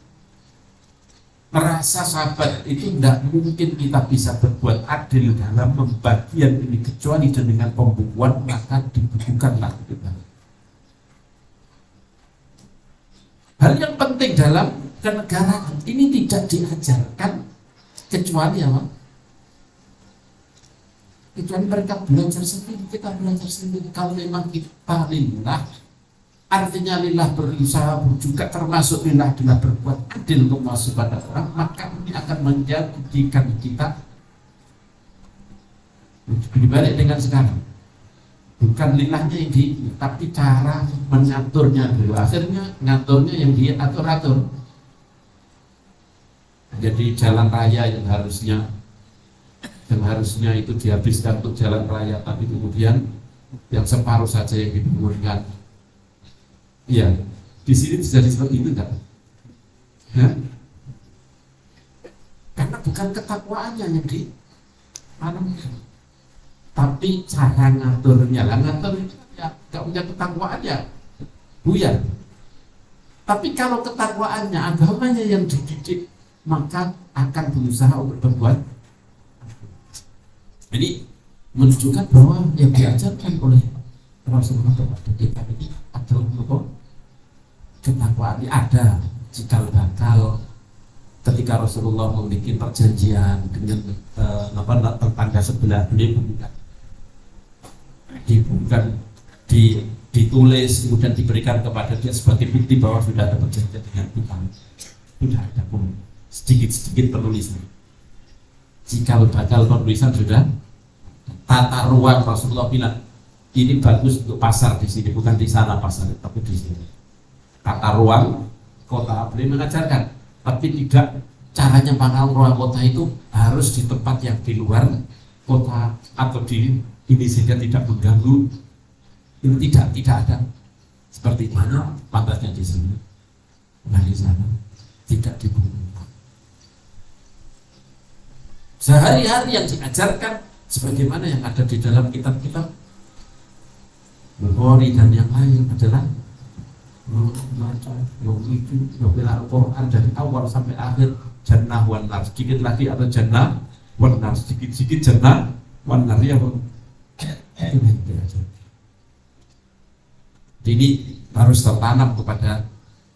merasa sahabat itu tidak mungkin kita bisa berbuat adil dalam pembagian ini kecuali dengan pembukuan, maka dibukukanlah itu. Hal yang penting dalam kenegaraan ini tidak diajarkan kecuali apa? Kecuali mereka belajar sendiri, kita belajar sendiri. Kalau memang kita lillah, artinya lillah berusaha juga termasuk lillah adalah berbuat adil untuk masuk pada orang, maka ini akan menjadikan kita dibalik dengan sekarang. Bukan lillahnya ini, tapi cara mengaturnya dulu. Akhirnya ngaturnya yang dia atur-atur. Jadi jalan raya yang harusnya itu dihabiskan untuk jalan raya, tapi kemudian yang separuh saja yang dibangunkan. Iya, di sini terjadi seperti itu enggak? Karena bukan ketakwaannya yang ditanamkan, tapi cara ngaturnya. Ngatur itu ya nggak punya ketakwaan ya buyar. Tapi kalau ketakwaannya, agamanya yang dididik, maka akan berusaha untuk berbuat. Jadi menunjukkan bahwa yang diajarkan oleh Rasulullah kepada kita ini adalah ketakwaan. Ada cikal bakal ketika Rasulullah membuat perjanjian dengan tetangga sebelah, beliau bukan ditulis kemudian diberikan kepada dia sebagai bukti bahwa sudah ada perjanjian dengan kita. Sudah ada pun sedikit penulisan. Cikal bakal penulisan sudah. Tata ruang Rasulullah bilang ini bagus untuk pasar di sini, bukan di sana pasar, tapi di sini. Tata ruang kota, beliau mengajarkan, tapi tidak caranya bangun ruang kota itu harus di tempat yang di luar kota atau di ini sehingga tidak mengganggu. Ini tidak ada seperti mana pantasnya di sini, nah di sana tidak dibunuh. Sehari-hari yang diajarkan sebagaimana yang ada di dalam kitab-kitab Bukhari dan yang lain adalah membaca, membaca Al-Quran dari awal sampai akhir, jannah wan nar, sedikit lagi ada jannah wan nar, sedikit jannah wan nar, ya itu yang diajarkan. Jadi harus tertanam kepada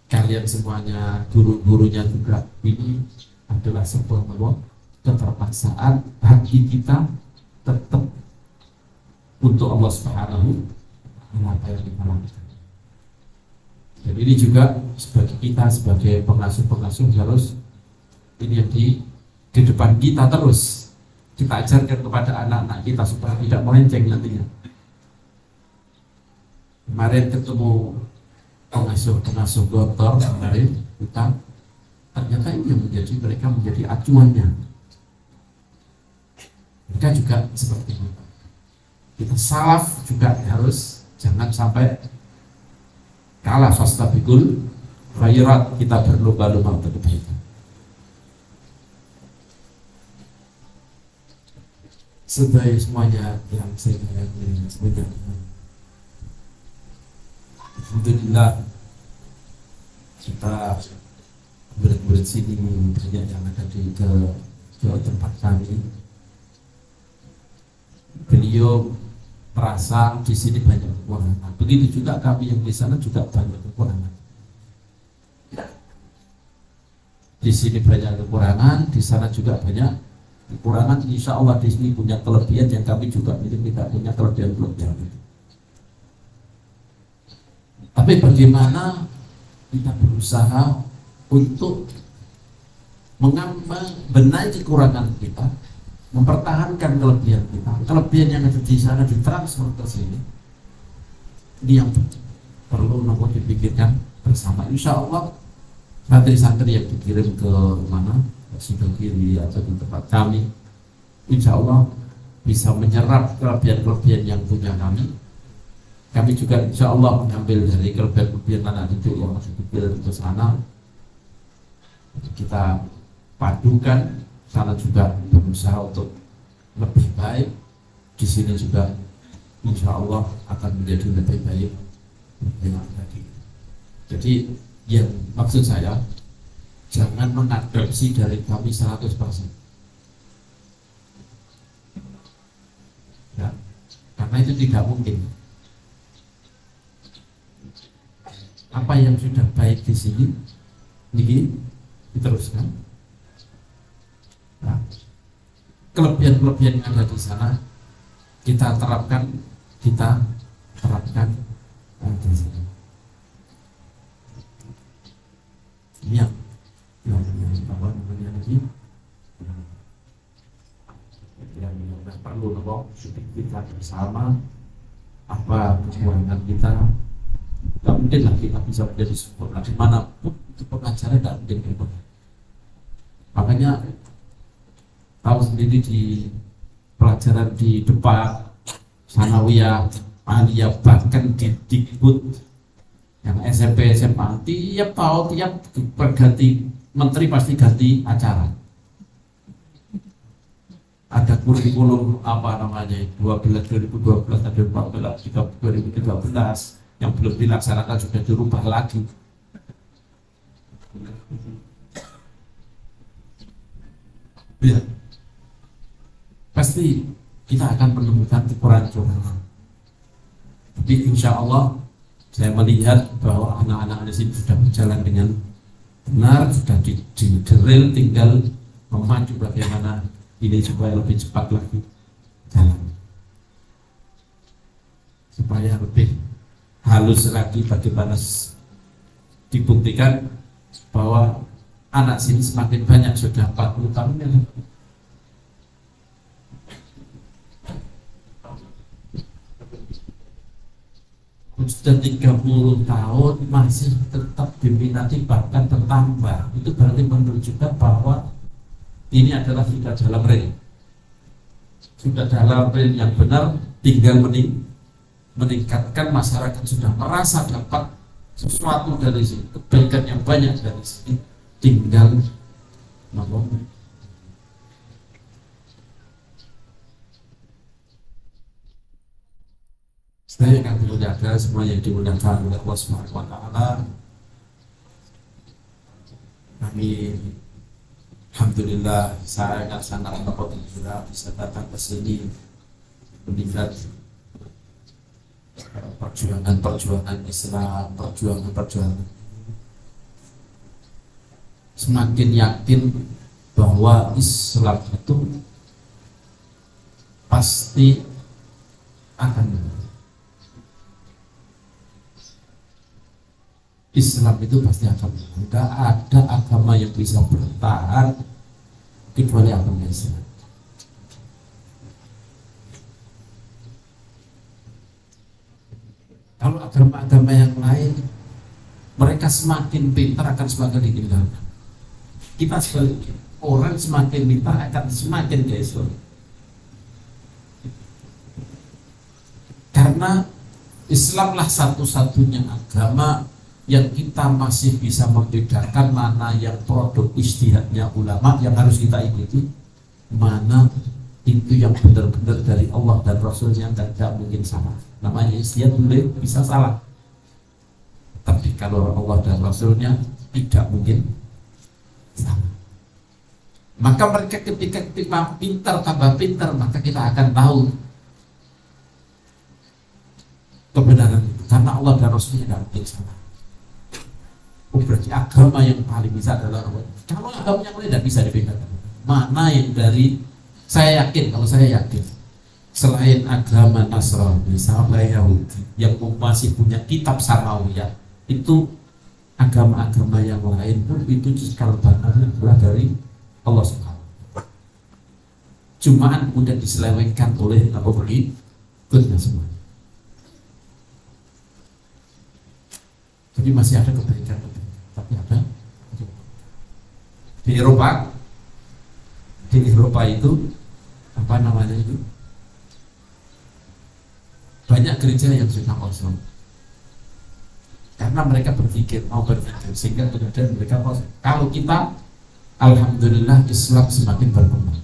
kalian semuanya, guru-gurunya juga. Ini adalah sebuah keterpaksaan hati kita tetap untuk Allah Subhanahu wa Ta'ala yang kita lakukan. Dan ini juga sebagai kita sebagai pengasuh-pengasuh harus ini yang di depan kita terus kita ajarkan kepada anak-anak kita supaya tidak melenceng nantinya. Kemarin ketemu pengasuh dokter kemarin kita ternyata ini yang mereka menjadi acuannya. Mereka juga seperti itu. Kita salaf juga harus jangan sampai kalah fastabiqul khairat, kita berlomba-lomba untuk kebaikan. Sebaik semuanya yang saya katakan sebenarnya, alhamdulillah kita murid-murid sini banyak yang ada di ke tempat kami. Beliau merasa di sini banyak kekurangan. Begitu juga kami yang di sana juga banyak kekurangan. Di sini banyak kekurangan, di sana juga banyak kekurangan. Insya Allah di sini punya kelebihan yang kami juga tidak punya kelebihan. Tapi bagaimana kita berusaha untuk membenahi kekurangan kita, mempertahankan kelebihan kita, kelebihan yang ada di sana ditransfer ke sini. Ini yang perlu nomor dipikirkan bersama. Insya Allah santri-santri yang dikirim ke mana, Sidogiri atau di tempat kami, insya Allah bisa menyerap kelebihan-kelebihan yang punya kami. Kami juga insya Allah mengambil dari kelebihan-kelebihan anak itu yang dikirim ke sana. Kita padukan, sana juga berusaha untuk lebih baik, di sini juga insya Allah akan menjadi lebih baik lagi. Jadi yang maksud saya, jangan mengadopsi dari kami 100%. Ya, karena itu tidak mungkin. Apa yang sudah baik di sini, ini diteruskan. Nah, kelebihan-kelebihan yang ada di sana kita terapkan di sini. Ini yang apa namanya lagi? Yang perlu kita bersama apa kekurangan kita. Tidak mungkin lah kita bisa menjadi sempurna dimanapun itu pengajaran, tidak mungkin sempurna. Makanya tahu sendiri di pelajaran di depan sanawiyah, aliyah, bahkan di Dikbud yang SMP, SMA, tiap berganti menteri pasti ganti acara. Ada kurikulum apa namanya 2012, ada 14, 2013 yang belum dilaksanakan sudah dirubah lagi. Ya, pasti kita akan menemukan kekurangan. Tapi insya Allah saya melihat bahwa anak-anak di sini sudah berjalan dengan benar, sudah didrill, tinggal memacu bagaimana ini supaya lebih cepat lagi jalan, supaya lebih halus lagi. Bagaimana dibuktikan bahwa anak sini semakin banyak, sudah 40 tahun ya. Sudah 30 tahun masih tetap diminati, bahkan bertambah. Itu berarti menunjukkan bahwa ini adalah sudah dalam rel. Sudah dalam rel yang benar, tinggal meningkatkan. Masyarakat sudah merasa dapat sesuatu dari sini, kebaikan yang banyak dari sini, tinggal ngomong. Saya akan dimuliakan semua yang dimuliakan oleh Allah Subhanahu wa Ta'ala. Kami alhamdulillah sangat berbahagia bisa datang ke sini melihat perjuangan Islam, perjuangan. Semakin yakin bahwa Islam itu pasti akan menang. Islam itu pasti akan menang. Tidak ada agama yang bisa bertahan kecuali agama Islam. Kalau agama-agama yang lain, mereka semakin pintar akan semakin ditinggalkan. Kita sebaliknya, orang semakin pintar akan semakin Islam. Karena Islamlah satu-satunya agama yang kita masih bisa membedakan mana yang produk ijtihadnya ulama yang harus kita ikuti, mana itu yang benar-benar dari Allah dan Rasulnya, tidak mungkin salah. Namanya ijtihad boleh bisa salah, tapi kalau Allah dan Rasulnya tidak mungkin salah. Maka mereka ketika pintar tambah pintar, maka kita akan tahu kebenaran itu, karena Allah dan Rasulnya tidak mungkin salah. Oh, berarti agama yang paling bisa adalah Allah. Kalau agama yang lain tidak bisa dibedakan. Mana yang dari, saya yakin, kalau saya yakin, selain agama Nasrani sama Yahudi yang masih punya kitab Samawiyah, itu agama-agama yang lain pun itu cikal bakalnya adalah dari Allah Subhanahu. Cumaan kemudian diselewengkan oleh pengikutnya semua. Jadi masih ada kebaikan-kebaikan, tapi ada di Eropa itu apa namanya itu, banyak gereja yang sudah kosong karena mereka berpikir sehingga kemudian mereka kosong. Kalau kita, alhamdulillah, Islam semakin berkembang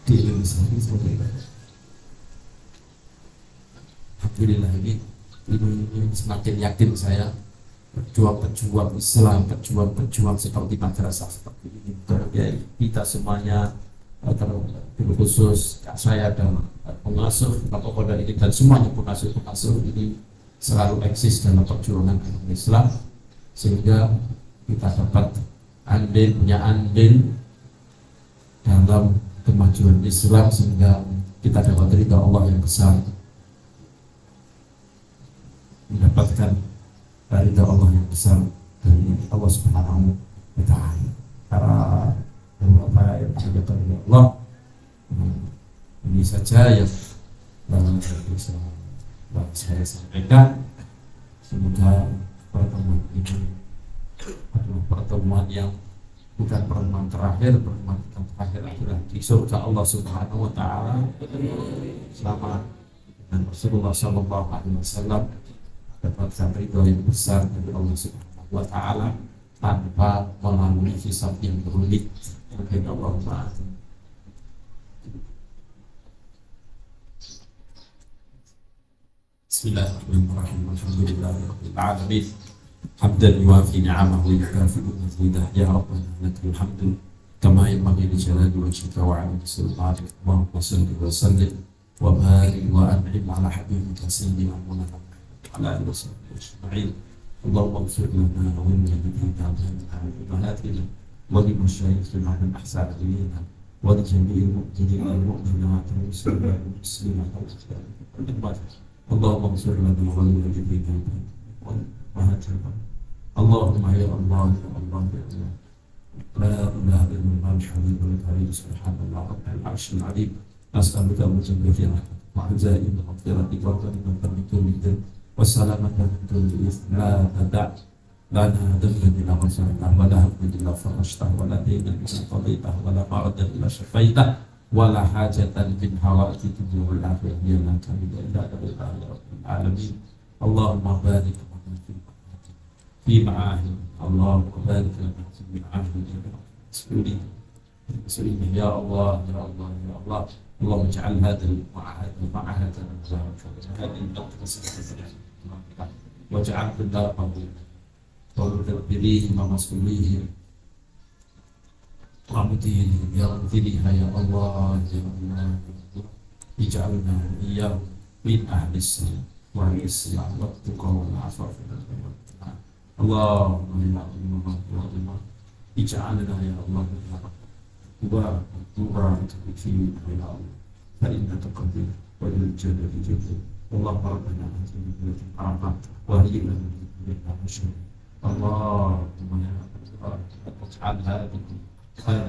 di Indonesia ini seperti itu. Alhamdulillah, ini semakin yakin saya, pejuang-pejuang Islam, pejuang-pejuang seperti madrasah seperti ini, ya, kita semuanya, khusus saya dan pengasuh Kapolda ini dan semuanya pengasuh ini selalu eksis dalam perjuangan agama Islam, sehingga kita dapat punya andil dalam kemajuan Islam, sehingga kita dapat ridha Allah yang besar, mendapatkan ridha Allah yang besar dari Allah Subhanahu wa Ta'ala. Para beberapa yang dijaga oleh Allah, ini saja yang bisa saya sampaikan. Semoga pertemuan ini adalah pertemuan yang bukan pertemuan terakhir. Pertemuan kita terakhir adalah di surga Allah Subhanahu wa Ta'ala selama dan Rasulullah Sallallahu Alaihi Wasallam dapatkan ridho yang besar dari Allah Subhanahu wa Ta'ala tanpa melalui hisab yang berlilit. Allahumma amin. Bismillahirrahmanirrahim. Alhamdulillahirabbil alamin. Hamdan yuwafi ni'amahu wa yukafi'u mazidah. Ya Rabbana lakal hamdu kama yanbaghi li jalali wajhika wa 'azimi sultanik. Allahumma shalli wa sallim wa barik wa an'im 'ala habibika sayyidina Muhammad على آله وصحبه أجمعين. اللهم اغفر لنا ولوالدينا وأمهاتنا ولمشايخنا من أحسن إلينا ولجميع المؤمنين والمؤمنات والمسلمين والمسلمات والمسلمات. اللهم اغفر لنا ولوالدينا وأمهاتنا. اللهم يا الله يا الله يا الله، لا إله إلا الله الحليم الكريم سبحان الله رب العرش العظيم. أسألك من جنة رحمتك وعزائم مغفرتك وغنيمة من كل ذنب والسلامة من كل إثم. لا تدع لنا ذنبا إلا غفرته ولا هما إلا فرجته ولا دينا إلا قضيته ولا مرضا إلا شفيته ولا حاجة من حوائج الدنيا والآخرة هي لك إلا قضيتها يا رب العالمين. اللهم بارك لنا في معاهد، اللهم بارك لنا في معاهد مسؤولين يا الله يا الله يا الله. اللهم اجعل هذا المعهد معهدا مباركا، هذه المدرسة واجعل كلها قبولا ومدبريهم ومسؤوليهم وعبديهم يا مديرها يا الله يا الله. اجعلنا إياهم من أهل السلام والإسلام والتقى والعفاف والغنى. اللهم يا الله يا الله اجعلنا يا الله وبارك في العون فإنك قدير وللجنة جدير. اللهم ربنا آتنا من لدنك رحمة وهيئ لنا من أمرنا رشدا. اللهم يا الله اجعل هذه خير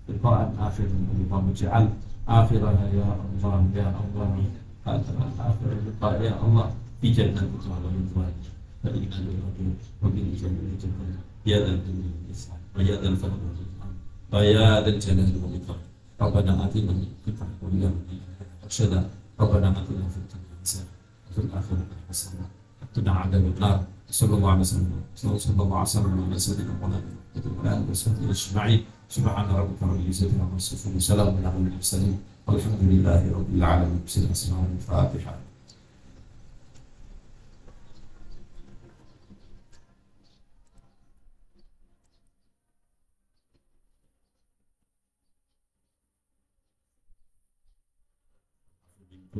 لقاء آخر. اللهم اجعل آخرها يا الله يا الله آخر اللقاء يا الله في جنتك ورضوانك فإنك قدير وبالجنة جدير يا ذا الجلال والإحسان ويا ذا الفضل والإكرام ويا ذا الجلال والإكرام. ربنا آتنا من لدنك رشدا. ربنا آتنا في الدنيا حسنة وفي الآخرة حسنة وقنا عذاب النار. صلى الله عليه وسلم على سيدنا محمد وعلى آله وصحبه أجمعين. سبحان ربك رب العزة عما يصفون وسلام على المرسلين والحمد لله رب العالمين. بسم الله الفاتحة.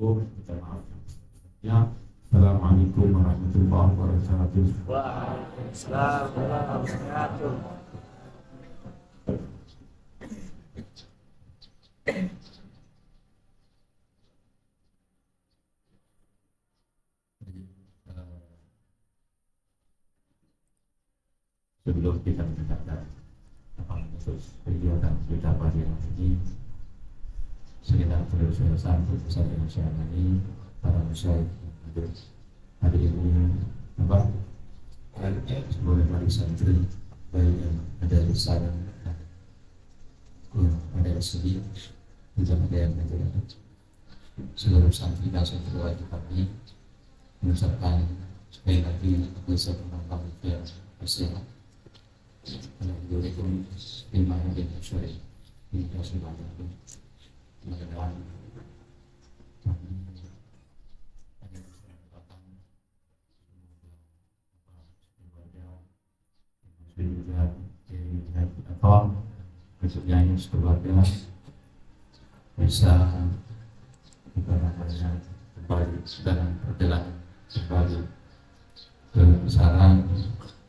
Kita maaf ya. Assalamualaikum warahmatullahi wabarakatuh. Waalaikumsalam warahmatullahi wabarakatuh. Sebelum kita mendengarkan kegiatan kita pada hari ini, sekitar perusahaan yang saya ini para masyarakat yang hadir hari ini sebagai wali santri baik yang ada di sana yang ada di sini juga ada yang ada seluruh santri dan santriwati kami mengucapkan sekali lagi bisa menambah yang bersehat. Alhamdulillah lima yang bersyukur ini kasih banyak. Mudah-mudahan kami ada kesempatan semoga keluarga besoknya sekeluarga bisa kembali dalam perjalanan kembali ke besaran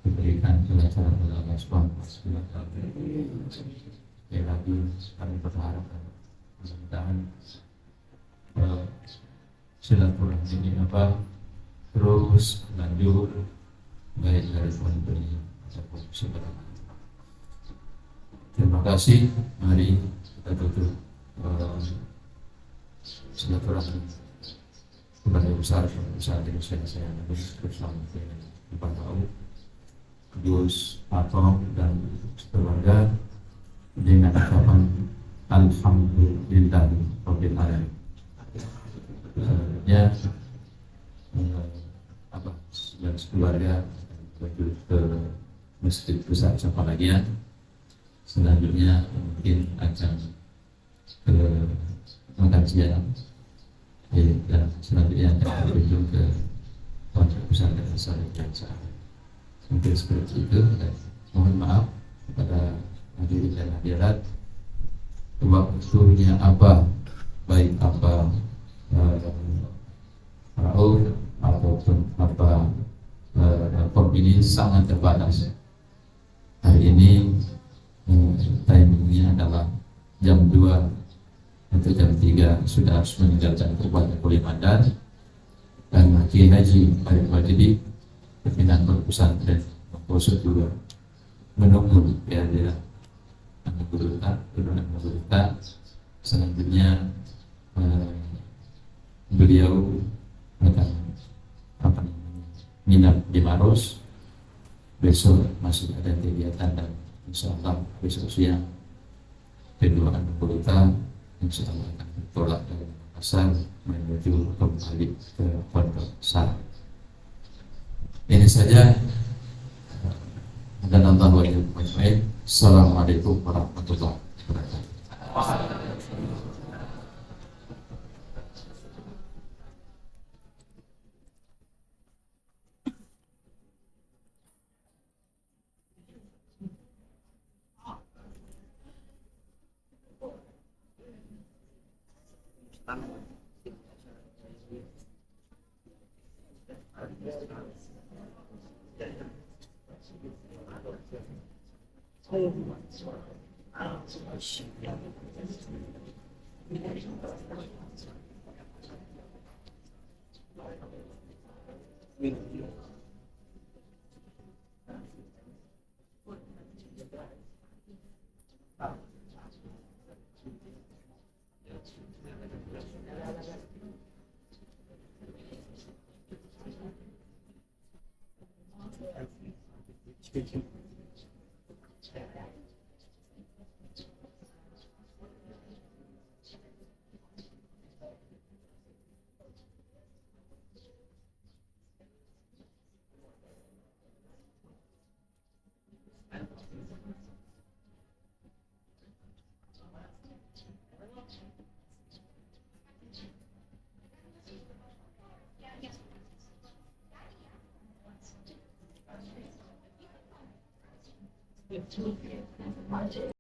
diberikan kelancaran oleh Allah Subhanahu wa Ta'ala. Sekali lagi kami berharap mudah-mudahan silaturahmi ini terus lanjut baik dari pondok ini ataupun sebenarnya. Terima kasih. Mari kita tutup silaturahmi kepada besar dari saya bersama Pak Tahu, Gus Atom dan keluarga dengan ucapan Alhamdulillah Rabbil Alamin. Selanjutnya dan keluarga menuju ke masjid besar Sapalagian. Selanjutnya mungkin akan ke makan siang dan selanjutnya akan berkunjung ke pondok pesantren Al-Azhar. Mungkin seperti itu, dan mohon maaf kepada hadirin dan hadirat waktunya baik Raul ataupun pom ini sangat terbatas. Hari ini timingnya adalah jam 2 atau jam 3 sudah harus meninggalkan Kabupaten Kulim Mandar, dan Kiai Haji Arif Wajidi pimpinan pesantren Poso juga menunggu kehadiran guru kita. Selanjutnya beliau akan nginap di Maros. Besok masih ada kegiatan, dan insya Allah besok siang kedua anggota insya Allah akan bertolak dari Makassar menuju kembali ke Pondok Sar. Ini saja. Dan Allah wa iyyakum ajmain. Assalamualaikum warahmatullahi wabarakatuh. Ayo.